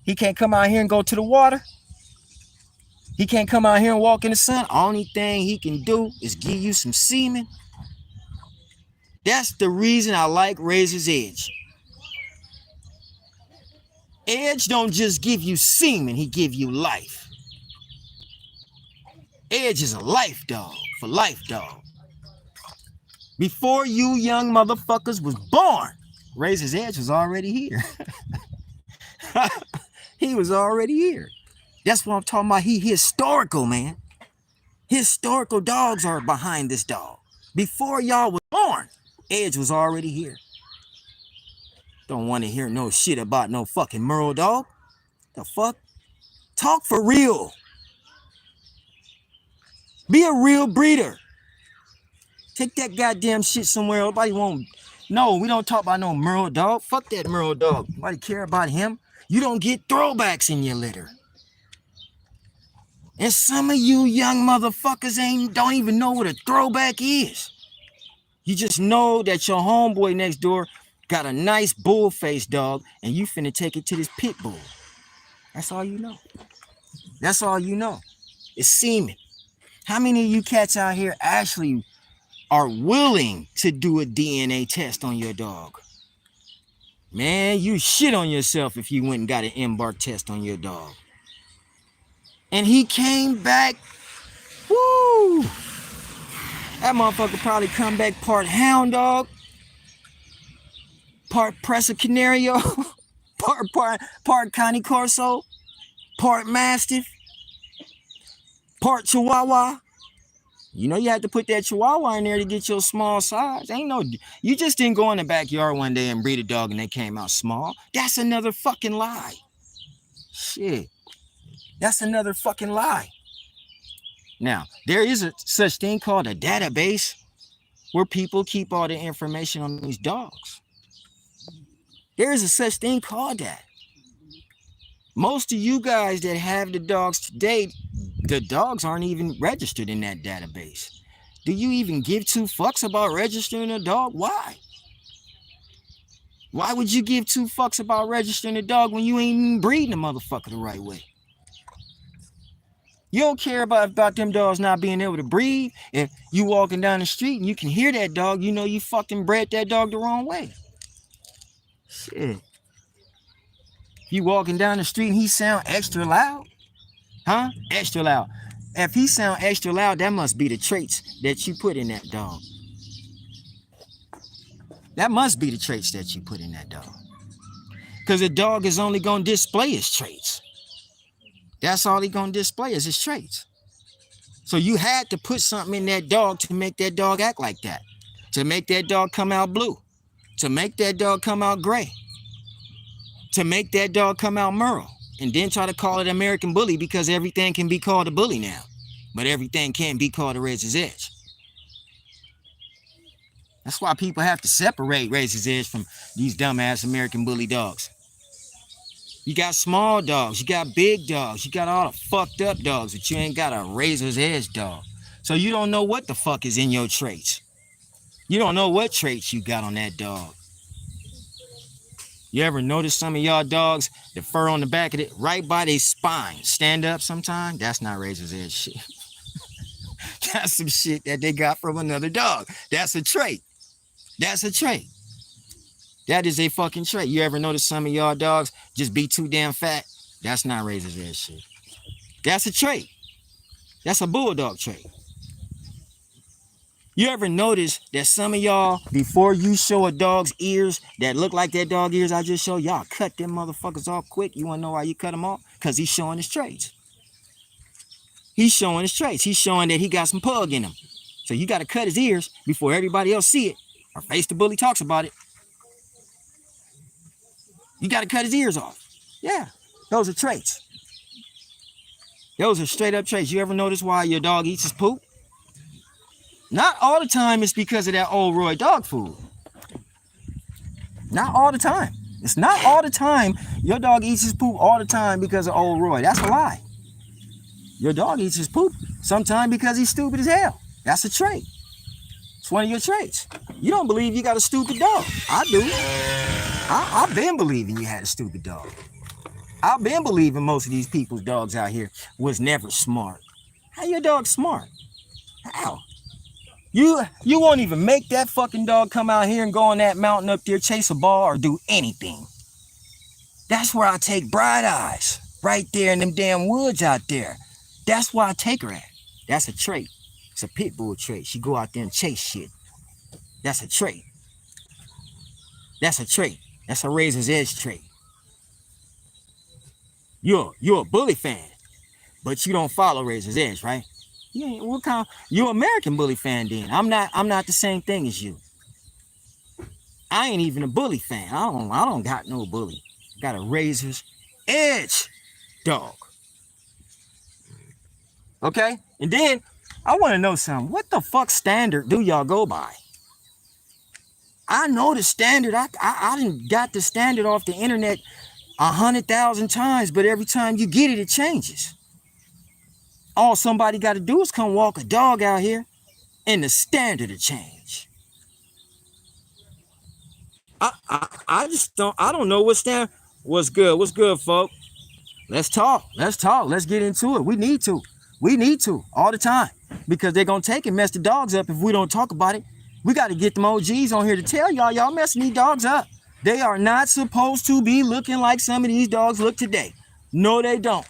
S1: He can't come out here and go to the water? He can't come out here and walk in the sun? Only thing he can do is give you some semen. That's the reason I like Razor's Edge. Edge don't just give you semen, he give you life. Edge is a life dog, for life dog. Before you young motherfuckers was born, Razor's Edge was already here. He was already here. That's what I'm talking about. He historical, man. Historical dogs are behind this dog. Before y'all was born, Edge was already here. Don't want to hear no shit about no fucking Merle dog. The fuck? Talk for real. Be a real breeder. Take that goddamn shit somewhere. Nobody won't. No, we don't talk about no Merle dog. Fuck that Merle dog. Nobody care about him. You don't get throwbacks in your litter. And some of you young motherfuckers don't even know what a throwback is. You just know that your homeboy next door got a nice bull-faced dog and you finna take it to this pit bull. That's all you know. That's all you know. It's semen. How many of you cats out here actually are willing to do a DNA test on your dog? Man, you shit on yourself if you went and got an embark test on your dog. And he came back, woo! That motherfucker probably come back part hound dog, part Presa Canario, part Cane Corso, part Mastiff, part Chihuahua. You know you had to put that Chihuahua in there to get your small size. Ain't no, you just didn't go in the backyard one day and breed a dog and they came out small. That's another fucking lie. Shit. That's another fucking lie. Now, there is a such thing called a database where people keep all the information on these dogs. There is a such thing called that. Most of you guys that have the dogs today, the dogs aren't even registered in that database. Do you even give two fucks about registering a dog? Why? Why would you give two fucks about registering a dog when you ain't even breeding a motherfucker the right way? You don't care about them dogs not being able to breathe. If you walking down the street and you can hear that dog, you know you fucking bred that dog the wrong way. Shit. You walking down the street and he sound extra loud, huh? Extra loud. If he sound extra loud, that must be the traits that you put in that dog. That must be the traits that you put in that dog. Because a dog is only going to display his traits. That's all he going to display is his traits. So you had to put something in that dog to make that dog act like that. To make that dog come out blue. To make that dog come out gray. To make that dog come out Merle. And then try to call it American Bully because everything can be called a bully now. But everything can't be called a Razor's Edge. That's why people have to separate Razor's Edge from these dumbass American Bully dogs. You got small dogs, you got big dogs, you got all the fucked up dogs, but you ain't got a Razor's Edge dog. So you don't know what the fuck is in your traits. You don't know what traits you got on that dog. You ever notice some of y'all dogs, the fur on the back of it, right by their spine, stand up sometime? That's not Razor's Edge shit. That's some shit that they got from another dog. That's a trait. That's a trait. That is a fucking trait. You ever notice some of y'all dogs just be too damn fat? That's not Razor's Edge shit. That's a trait. That's a bulldog trait. You ever notice that some of y'all, before you show a dog's ears that look like that dog ears I just showed, y'all cut them motherfuckers off quick? You want to know why you cut them off? Because he's showing his traits. He's showing his traits. He's showing that he got some pug in him. So you got to cut his ears before everybody else see it or Face the Bully talks about it. You got to cut his ears off. Yeah, those are traits. Those are straight up traits. You ever notice why your dog eats his poop? Not all the time it's because of that old Roy dog food. Not all the time. It's not all the time your dog eats his poop all the time because of old Roy. That's a lie. Your dog eats his poop sometimes because he's stupid as hell. That's a trait. It's one of your traits. You don't believe you got a stupid dog. I do. I've been believing you had a stupid dog. I've been believing most of these people's dogs out here was never smart. How your dog smart? How? You won't even make that fucking dog come out here and go on that mountain up there, chase a ball, or do anything. That's where I take Bright Eyes. Right there in them damn woods out there. That's where I take her at. That's a trait. It's a pit bull trait. She go out there and chase shit. That's a trait. That's a trait. That's a Razor's Edge trait. You're a Bully fan, but you don't follow Razor's Edge, right? Yeah, what kind? You're an American Bully fan then. I'm not the same thing as you. I ain't even a Bully fan. I don't got no Bully. I got a Razor's Edge dog. Okay? And then I want to know something. What the fuck standard do y'all go by? I know the standard. I done got the standard off the internet 100,000 times, but every time you get it, it changes. All somebody got to do is come walk a dog out here and the standard will change. I don't know what standard. What's good? What's good, folk? Let's talk. Let's get into it. We need to all the time, because they're going to take and mess the dogs up if we don't talk about it. We got to get them OGs on here to tell y'all messing these dogs up. They are not supposed to be looking like some of these dogs look today. No, they don't.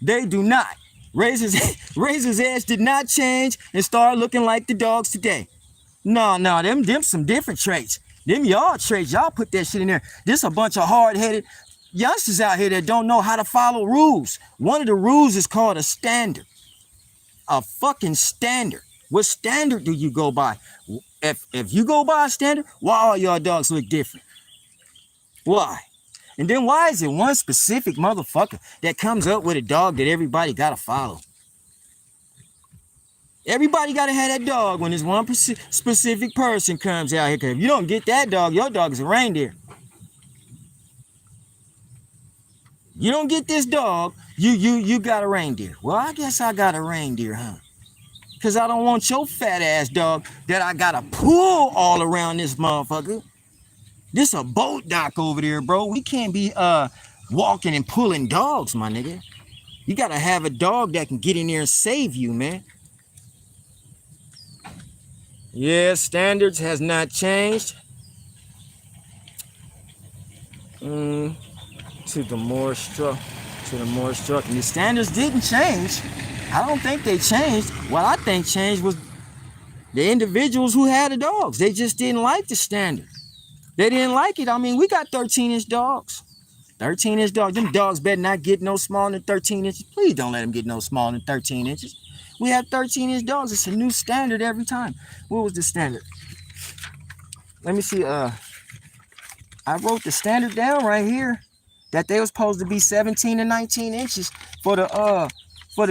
S1: They do not. Razor's Edge did not change and start looking like the dogs today. No, them some different traits. Them y'all traits, y'all put that shit in there. There's a bunch of hard-headed youngsters out here that don't know how to follow rules. One of the rules is called a standard. A fucking standard. What standard do you go by? If you go by a standard, why all y'all dogs look different? Why? And then why is it one specific motherfucker that comes up with a dog that everybody gotta follow? Everybody gotta have that dog when this one specific person comes out here. Because if you don't get that dog, your dog is a reindeer. You don't get this dog, you got a reindeer. Well, I guess I got a reindeer, huh? Because I don't want your fat ass dog that I gotta pull all around this motherfucker. This a boat dock over there, bro. We can't be walking and pulling dogs, my nigga. You gotta have a dog that can get in there and save you, man. Yeah, standards has not changed. To the more struck. And the standards didn't change. I don't think they changed. What I think changed was the individuals who had the dogs. They just didn't like the standard. They didn't like it. I mean, we got 13-inch dogs. 13-inch dogs. Them dogs better not get no smaller than 13 inches. Please don't let them get no smaller than 13 inches. We have 13-inch dogs. It's a new standard every time. What was the standard? Let me see. I wrote the standard down right here that they were supposed to be 17 to 19 inches for the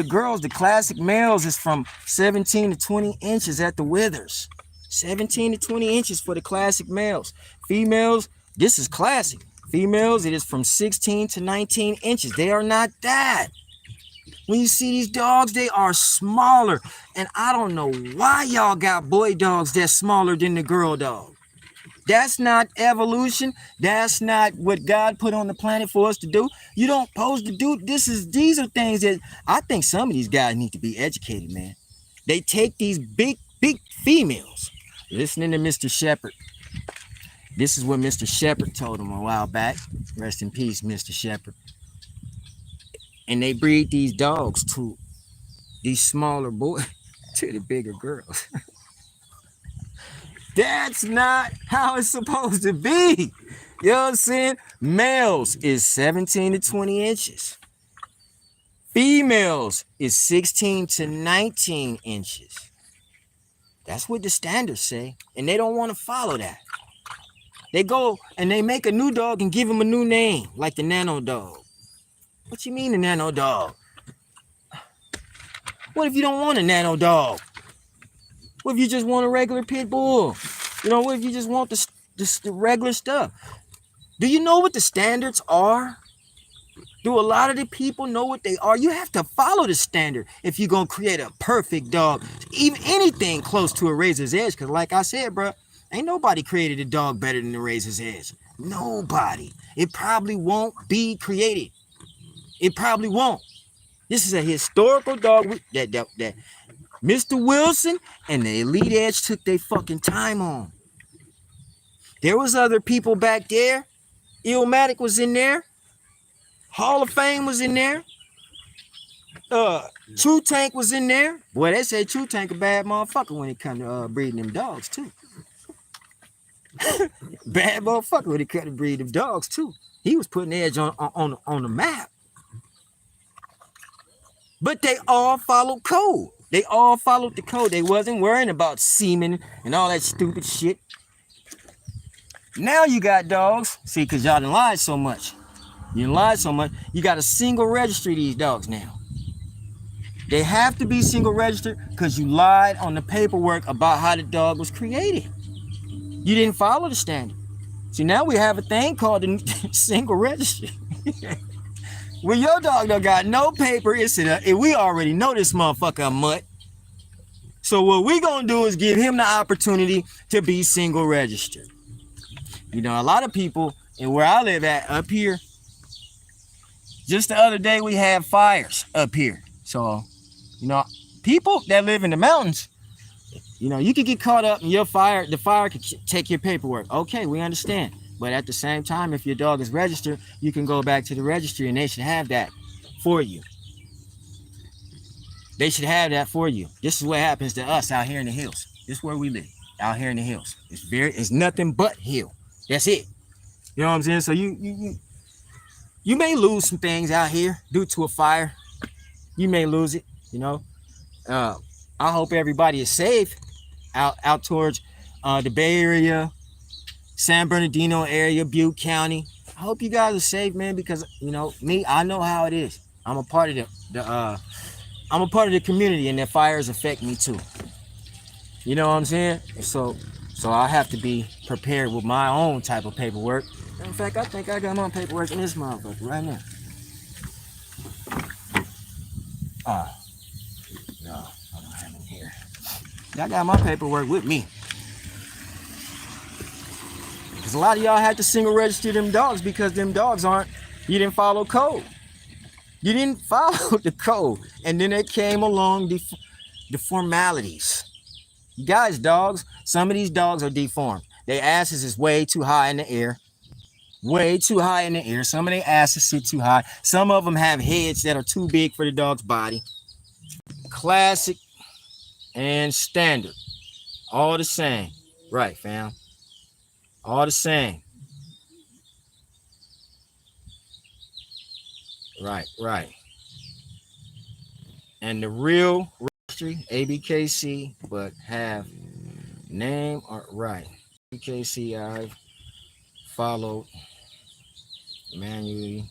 S1: girls. The classic males is from 17 to 20 inches at the withers. 17 to 20 inches for the classic males. Females, this is classic. Females, it is from 16 to 19 inches. They are not that. When you see these dogs, they are smaller. And I don't know why y'all got boy dogs that's smaller than the girl dog. That's not evolution. That's not what God put on the planet for us to do. You don't supposed to do. These are things that I think some of these guys need to be educated, man. They take these big females. Listening to Mr. Shepherd. This is what Mr. Shepherd told him a while back. Rest in peace, Mr. Shepherd. And they breed these dogs to these smaller boys, to the bigger girls. That's not how it's supposed to be. You know what I'm saying? Males is 17 to 20 inches. Females is 16 to 19 inches. That's what the standards say. And they don't want to follow that. They go and they make a new dog and give him a new name, like the nano dog. What you mean the nano dog? What if you don't want a nano dog? What if you just want a regular pit bull? You know, what if you just want the regular stuff? Do you know what the standards are? Do a lot of the people know what they are? You have to follow the standard if you're going to create a perfect dog. Even anything close to a razor's edge. Because like I said, bro, ain't nobody created a dog better than the razor's edge. Nobody. It probably won't be created. It probably won't. This is a historical dog that Mr. Wilson and the Elite Edge took their fucking time on. There was other people back there. Illmatic was in there. Hall of Fame was in there. True Tank was in there. Boy, they say True Tank a bad motherfucker when it comes to breeding them dogs too. Bad motherfucker when it comes to breeding them dogs too. He was putting Edge on the map. But they all followed code. They all followed the code. They wasn't worrying about semen and all that stupid shit. Now you got dogs. See, because y'all done lied so much. You done lied so much. You got to single register these dogs now. They have to be single registered because you lied on the paperwork about how the dog was created. You didn't follow the standard. See, now we have a thing called the single registry. When your dog done got no paper, we already know this motherfucker a mutt. So what we gonna do is give him the opportunity to be single registered. You know, a lot of people, and where I live at up here, just the other day we had fires up here. So, you know, people that live in the mountains, you know, you could get caught up in the fire could take your paperwork. Okay, we understand. But at the same time, if your dog is registered, you can go back to the registry and they should have that for you. They should have that for you. This is what happens to us out here in the hills. This is where we live, out here in the hills. It's nothing but hill. That's it. You know what I'm saying? So you may lose some things out here due to a fire. You may lose it, you know. I hope everybody is safe out towards the Bay Area, San Bernardino area, Butte County. I hope you guys are safe, man, because you know me, I know how it is. I'm a part of the community, and that fires affect me too. You know what I'm saying? So I have to be prepared with my own type of paperwork. In fact, I think I got my paperwork in this motherfucker right now. No, I don't have it here. I got my paperwork with me. Because a lot of y'all had to single register them dogs because them dogs you didn't follow code. You didn't follow the code. And then it came along the formalities. Guys, dogs, some of these dogs are deformed. Their asses is way too high in the air. Way too high in the air. Some of their asses sit too high. Some of them have heads that are too big for the dog's body. Classic and standard. All the same. Right, fam. All the same. Right. And the real registry, ABKC, but have name or right. ABKC I've followed manually,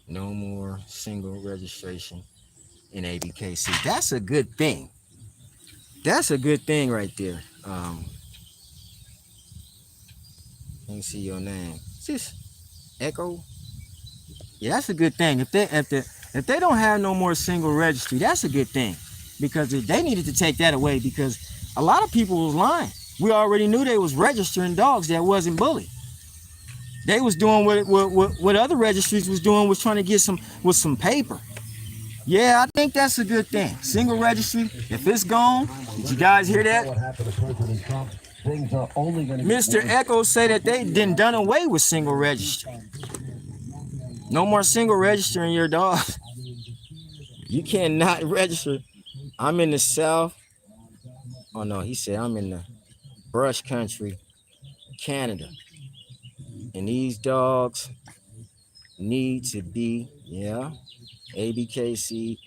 S1: no more single registration in ABKC. That's a good thing. That's a good thing right there. Let me see your name. Is this Echo? Yeah, that's a good thing. If they don't have no more single registry, that's a good thing, because they needed to take that away, because a lot of people was lying. We already knew they was registering dogs that wasn't bullied. They was doing what other registries was doing, was trying to get some paper. Yeah, I think that's a good thing. Single registry, if it's gone, did you guys hear that? Mr. Echo say that they done away with single registry. No more single registering your dog. You cannot register. I'm in the South. Oh no, he said I'm in the brush country, Canada. And these dogs need to be, yeah, ABKC,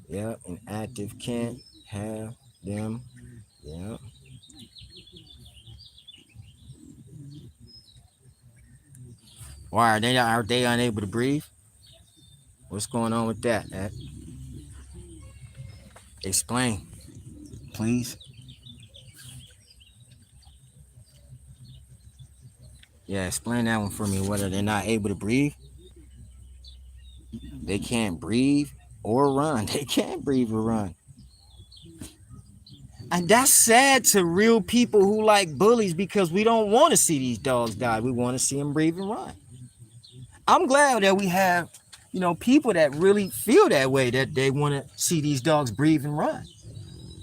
S1: yeah, and active, can't have them, yeah. Why are they unable to breathe? What's going on with that? Explain, please. Yeah, explain that one for me. Whether they're not able to breathe, they can't breathe or run. They can't breathe or run. And that's sad to real people who like bullies, because we don't want to see these dogs die. We want to see them breathe and run. I'm glad that we have, people that really feel that way, that they want to see these dogs breathe and run.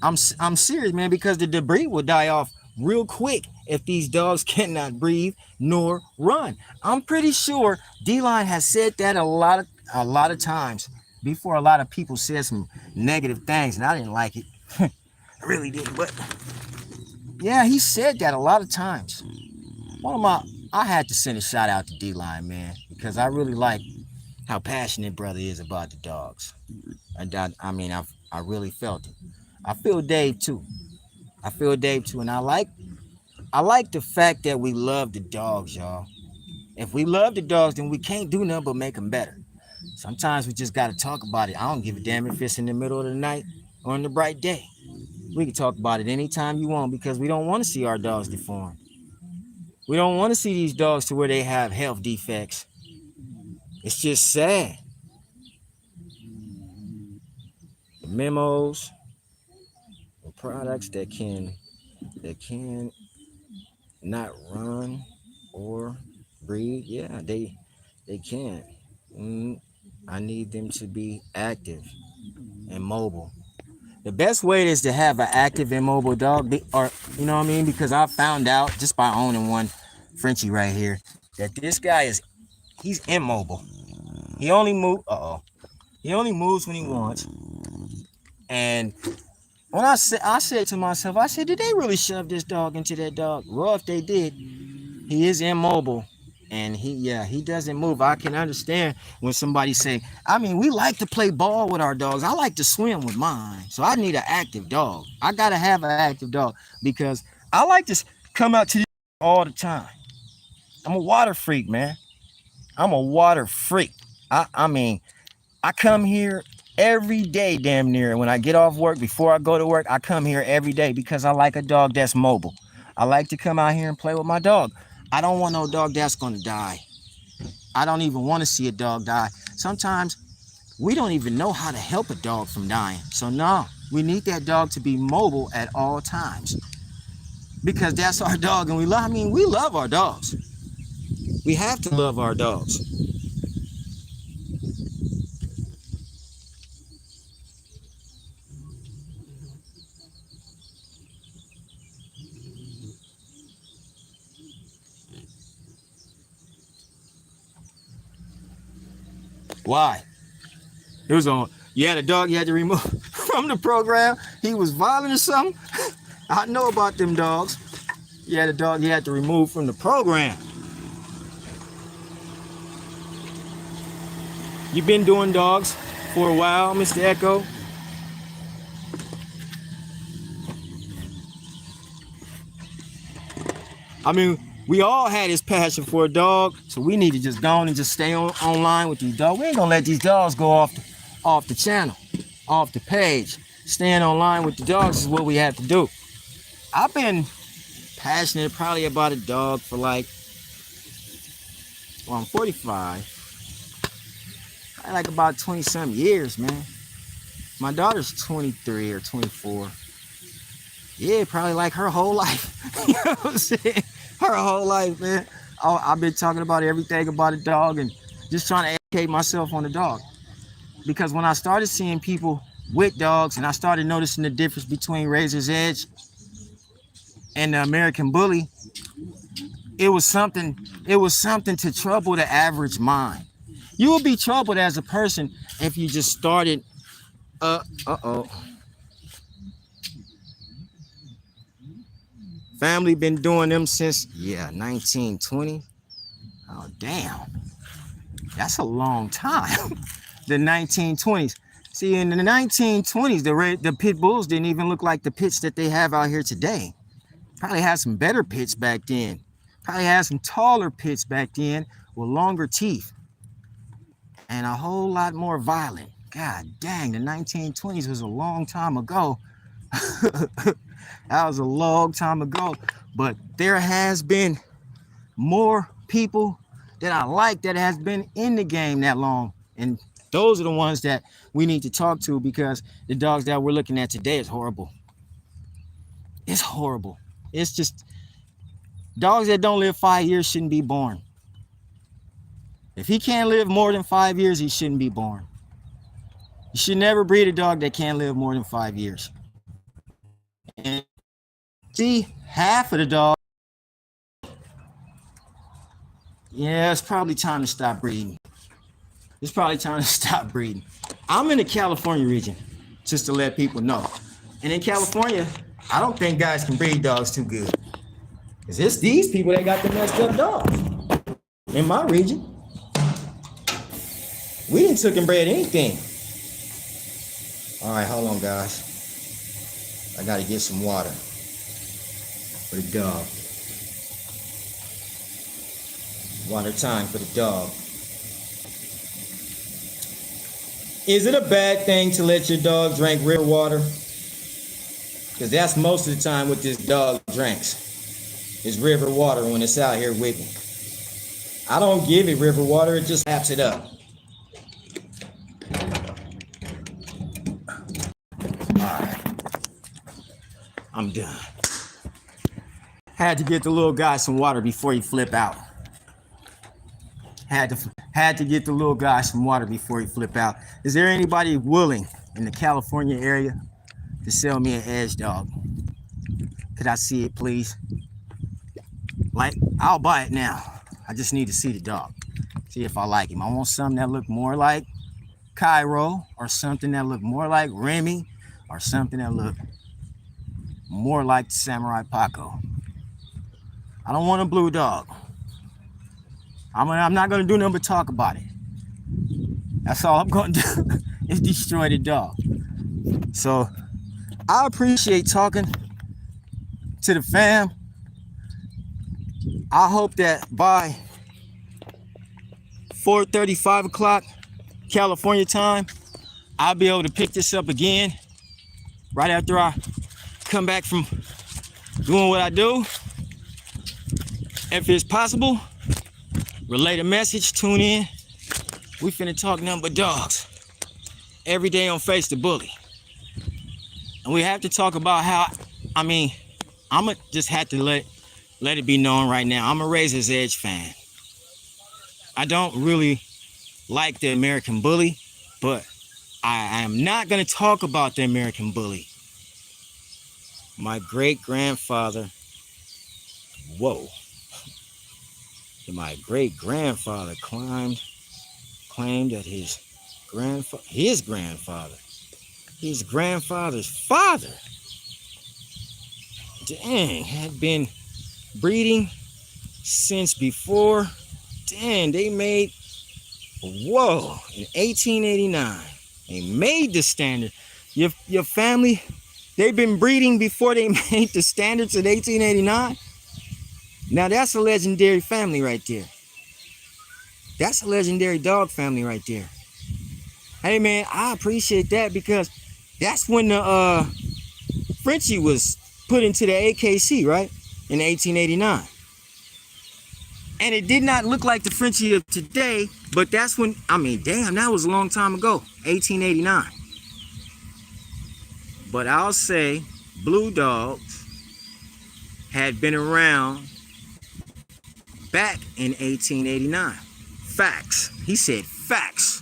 S1: I'm serious, man, because the debris will die off real quick if these dogs cannot breathe nor run. I'm pretty sure D-Line has said that a lot of times before. A lot of people said some negative things, and I didn't like it. I really didn't, but yeah, he said that a lot of times. I had to send a shout out to D-Line, man, because I really like how passionate brother is about the dogs. And I really felt it. I feel Dave too. And I like the fact that we love the dogs, y'all. If we love the dogs, then we can't do nothing but make them better. Sometimes we just got to talk about it. I don't give a damn if it's in the middle of the night or in the bright day. We can talk about it anytime you want, because we don't want to see our dogs deformed. We don't want to see these dogs to where they have health defects. It's just sad. The memos, the products that can not run or breathe, yeah, they can't. I need them to be active and mobile. The best way is to have an active and mobile dog, or you know what I mean? Because I found out just by owning one Frenchie right here that this guy he's immobile. He only moves when he wants. And when I said to myself, I said, did they really shove this dog into that dog? Well, if they did, he is immobile. And he doesn't move. I can understand when somebody say, we like to play ball with our dogs. I like to swim with mine. So I need an active dog. I got to have an active dog, because I like to come out to this all the time. I'm a water freak, man. I'm a water freak. I come here every day, damn near. When I get off work, before I go to work, I come here every day because I like a dog that's mobile. I like to come out here and play with my dog. I don't want no dog that's going to die. I don't even want to see a dog die. Sometimes we don't even know how to help a dog from dying. So no, we need that dog to be mobile at all times, because that's our dog, and we love our dogs. We have to love our dogs. Why? It was on. You had a dog you had to remove from the program. He was violent or something. I know about them dogs. You had a dog you had to remove from the program. You've been doing dogs for a while, Mr. Echo. I mean, we all had this passion for a dog, so we need to just go on and just stay online with these dogs. We ain't gonna let these dogs go off the channel, off the page. Staying online with the dogs is what we have to do. I've been passionate probably about a dog for like, well, I'm 45. Like about 20-some years, man. My daughter's 23 or 24. Yeah, probably like her whole life. You know what I'm saying? Her whole life, man. I've been talking about everything about a dog and just trying to educate myself on the dog. Because when I started seeing people with dogs and I started noticing the difference between Razor's Edge and the American Bully, it was something to trouble the average mind. You will be troubled as a person if you just started, Family been doing them since, 1920. Oh, damn. That's a long time. The 1920s. See, in the 1920s, the pit bulls didn't even look like the pits that they have out here today. Probably had some better pits back then. Probably had some taller pits back then with longer teeth. And a whole lot more violent. God dang, the 1920s was a long time ago. That was a long time ago. But there has been more people that I like that has been in the game that long. And those are the ones that we need to talk to, because the dogs that we're looking at today is horrible. It's horrible. It's just dogs that don't live 5 years shouldn't be born. If he can't live more than 5 years, he shouldn't be born. You should never breed a dog that can't live more than 5 years. And see, half of the dog, it's probably time to stop breeding. It's probably time to stop breeding. I'm in the California region, just to let people know. And in California, I don't think guys can breed dogs too good. Because it's these people that got the messed up dogs. In my region, we didn't took and bred anything. All right, hold on, guys. I got to get some water for the dog. Water time for the dog. Is it a bad thing to let your dog drink river water? Because that's most of the time what this dog drinks, is river water when it's out here with me. I don't give it river water, it just laps it up. Alright, I'm done. Had to get the little guy some water before he flip out. Had to get the little guy some water before he flip out. Is there anybody willing in the California area to sell me an edge dog? Could I see it, please? Like, I'll buy it now. I just need to see the dog. See if I like him. I want something that look more like Cairo, or something that look more like Remy, or something that look more like Samurai Paco. I don't want a blue dog. I'm not going to do nothing but talk about it. That's all I'm going to do is destroy the dog. So I appreciate talking to the fam. I hope that by 4:30, 5 o'clock California time, I'll be able to pick this up again right after I come back from doing what I do. If it's possible, relay the message, tune in. We finna talk nothing but dogs every day on Face the Bully. And we have to talk about how, I'ma just have to let it be known right now. I'm a Razor's Edge fan. I don't really like the American Bully, but I am not gonna talk about the American Bully. My great-grandfather, my great-grandfather climbed claimed that his grandfather's father, dang, had been breeding since before, dang, they made, whoa, in 1889, they made the standard. Your family, they've been breeding before they made the standards in 1889. Now that's a legendary family right there. That's a legendary dog family right there. Hey man, I appreciate that because that's when the Frenchie was put into the AKC, right? In 1889. And it did not look like the Frenchie of today, but that's when, I mean, damn, that was a long time ago, 1889. But I'll say blue dogs had been around back in 1889. Facts. He said facts.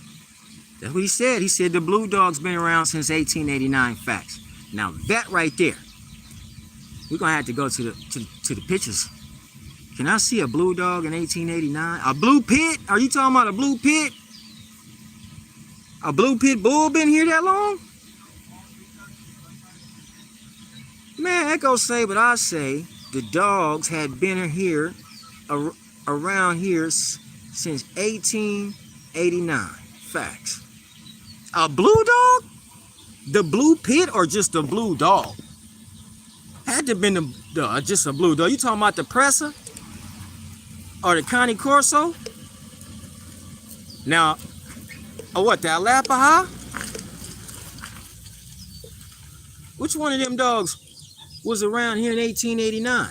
S1: That's what he said. He said the blue dog's been around since 1889. Facts. Now that right there, we're gonna have to go to the pictures. Can I see a blue dog in 1889? A blue pit? Are you talking about a blue pit? A blue pit bull been here that long? Man, that go say what I say. The dogs had been here, around here since 1889. Facts. A blue dog? The blue pit or just a blue dog? Had to have been just a blue dog. You talking about the Presa? Or the Cane Corso? Now, what, the Alapaha? Which one of them dogs was around here in 1889?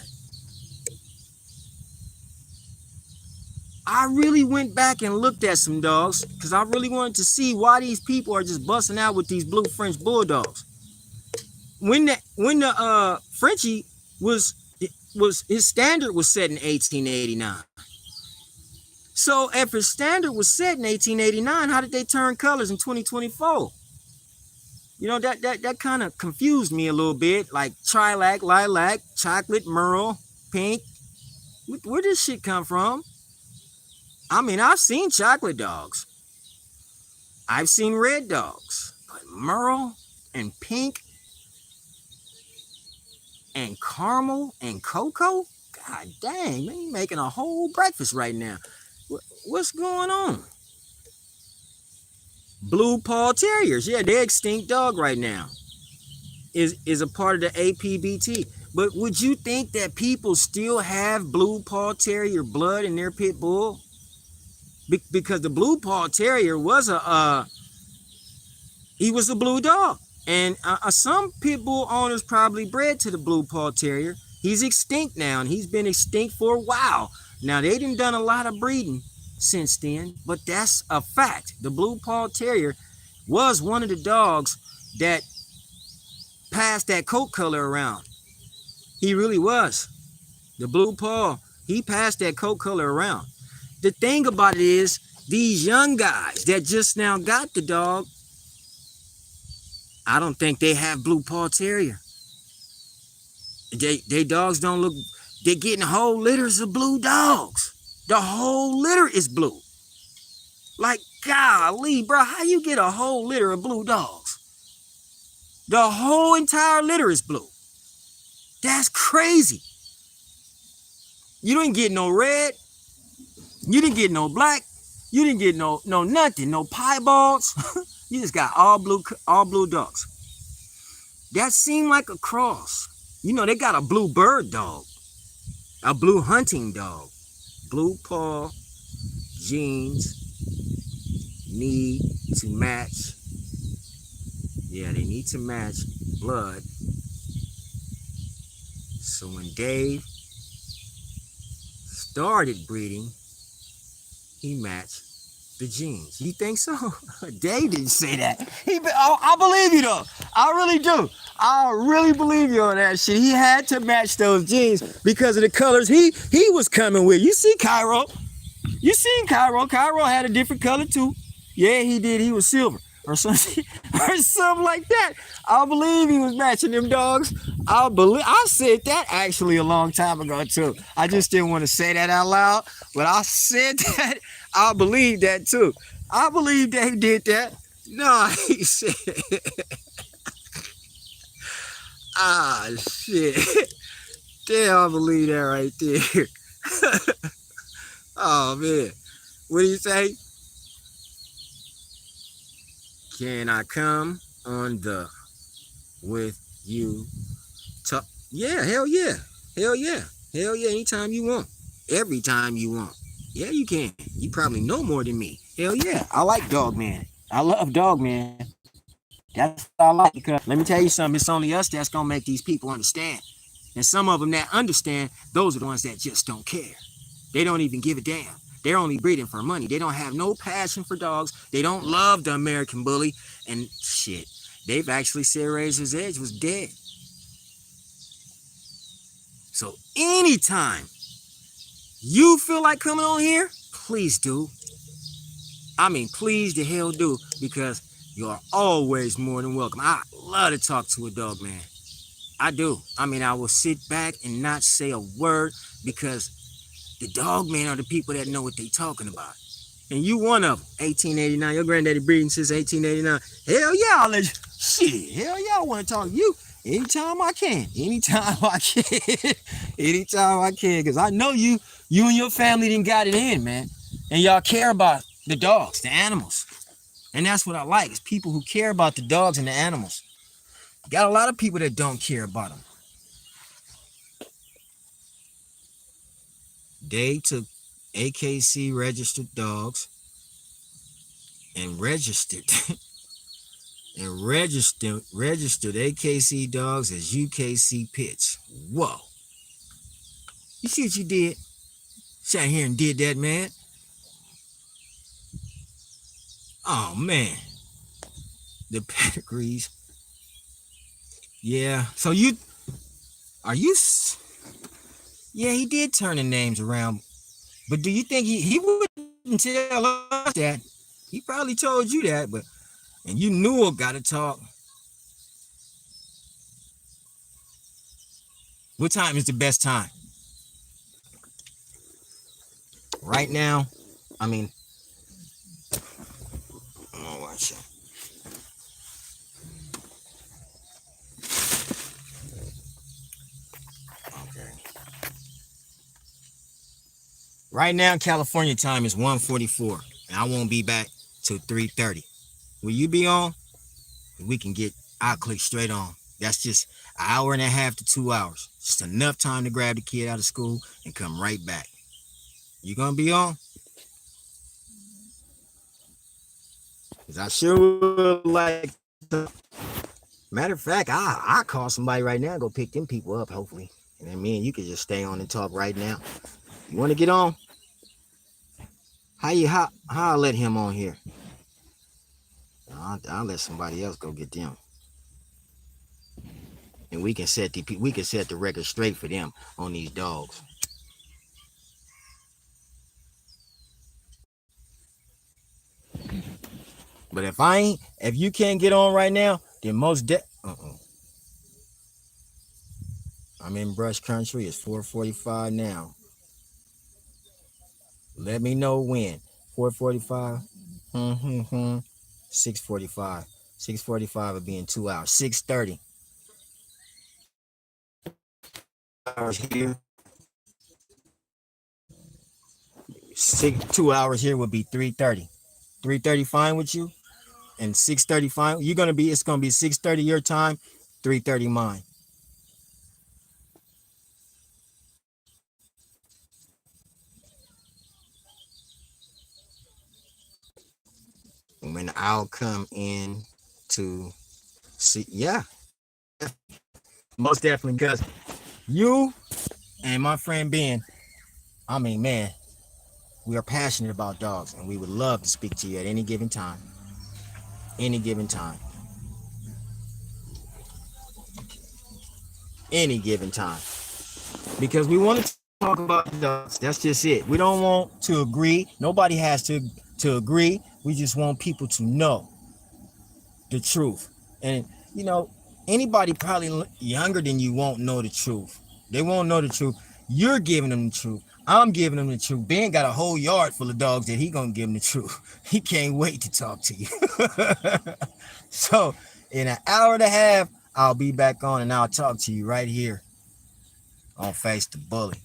S1: I really went back and looked at some dogs because I really wanted to see why these people are just busting out with these blue French bulldogs. When the Frenchie was his standard was set in 1889. So if his standard was set in 1889, how did they turn colors in 2024? You know, that kind of confused me a little bit. Like Trilac, Lilac, Chocolate, Merle, Pink. Where did this shit come from? I mean, I've seen chocolate dogs. I've seen red dogs. But Merle and Pink and caramel and cocoa? God dang, man, you making a whole breakfast right now. What's going on? Blue Paw Terriers, yeah, they're extinct dog right now. Is a part of the APBT. But would you think that people still have Blue Paw Terrier blood in their pit bull? Because the Blue Paw Terrier was he was a blue dog. And some pit bull owners probably bred to the Blue Paw Terrier. He's extinct now, and he's been extinct for a while. Now, they done a lot of breeding since then, but that's a fact. The Blue Paw Terrier was one of the dogs that passed that coat color around. He really was. The Blue Paw, he passed that coat color around. The thing about it is, these young guys that just now got the dog, I don't think they have Blue Paw Terrier. They dogs don't look, they're getting whole litters of blue dogs. The whole litter is blue. Like, golly, bro, how you get a whole litter of blue dogs? The whole entire litter is blue. That's crazy. You didn't get no red. You didn't get no black. You didn't get no nothing, no piebalds. You just got all blue dogs. That seemed like a cross. You know, they got a blue bird dog, a blue hunting dog. Blue Paw genes need to match. Yeah, they need to match blood. So when Dave started breeding, he matched the genes. You think so? Dave didn't say that. I believe you though. I really do. I really believe you on that shit. He had to match those genes because of the colors he was coming with. You see Cairo. You seen Cairo. Cairo had a different color too. Yeah, he did. He was silver or something, or something like that. I believe he was matching them dogs. I said that actually a long time ago too. I just didn't want to say that out loud, but I said that. I believe that too. I believe they did that. No, he said, ah, shit. Damn, I believe that right there. Oh, man. What do you say? Can I come on the with you talk? Yeah, hell yeah. Hell yeah. Hell yeah. Anytime you want. Every time you want. Yeah, you can. You probably know more than me. Hell yeah. I like Dog Man. I love Dog Man. That's what I like because let me tell you something. It's only us that's going to make these people understand. And some of them that understand, those are the ones that just don't care. They don't even give a damn. They're only breeding for money. They don't have no passion for dogs. They don't love the American bully. And shit, they've actually said Razor's Edge was dead. So anytime you feel like coming on here, please do. I mean, please the hell do, because you're always more than welcome. I love to talk to a dog, man. I do. I mean, I will sit back and not say a word because the dog men are the people that know what they talking about. And you one of them. 1889. Your granddaddy breeding since 1889. Hell yeah, I'll let you. Shit, hell yeah, I want to talk to you anytime I can. Anytime I can. Anytime I can. Because I know you and your family didn't got it in, man. And y'all care about the dogs, the animals. And that's what I like, is people who care about the dogs and the animals. Got a lot of people that don't care about them. They took AKC registered dogs and registered AKC dogs as UKC pits. Whoa. You see what you did? Sat here and did that, man. Oh, man. The pedigrees. Yeah. So yeah, he did turn the names around. But do you think he wouldn't tell us that? He probably told you that, but and you knew it got to talk. What time is the best time? Right now, I mean, oh, watch it. Okay. Right now, California time is 1:44, and I won't be back till 3:30. Will you be on? I'll click straight on. That's just an hour and a half to 2 hours. Just enough time to grab the kid out of school and come right back. You gonna be on? Because I sure would like to. Matter of fact, I'll call somebody right now and go pick them people up, hopefully. And then me and you can just stay on and talk right now. You want to get on? How I let him on here? I'll let somebody else go get them. And we can set the record straight for them on these dogs. But if you can't get on right now, then I'm in brush country. It's 4:45 now. Let me know when. 4:45. 6:45. 6:45 will be in 2 hours. 6:30. Hours here. 2 hours here would be 3:30. 3:30 fine with you? And 6:30 fine. It's gonna be 6:30 your time, 3:30 mine. When I'll come in to see, yeah, most definitely, because you and my friend Ben, I mean, man, we are passionate about dogs, and we would love to speak to you at any given time. Any given time. Any given time. Because we want to talk about dogs. That's just it. We don't want to agree. Nobody has to agree. We just want people to know the truth. And, anybody probably younger than you won't know the truth. They won't know the truth. You're giving them the truth. I'm giving him the truth. Ben got a whole yard full of dogs that he gonna give him the truth. He can't wait to talk to you. So in an hour and a half, I'll be back on and I'll talk to you right here on Face the Bully.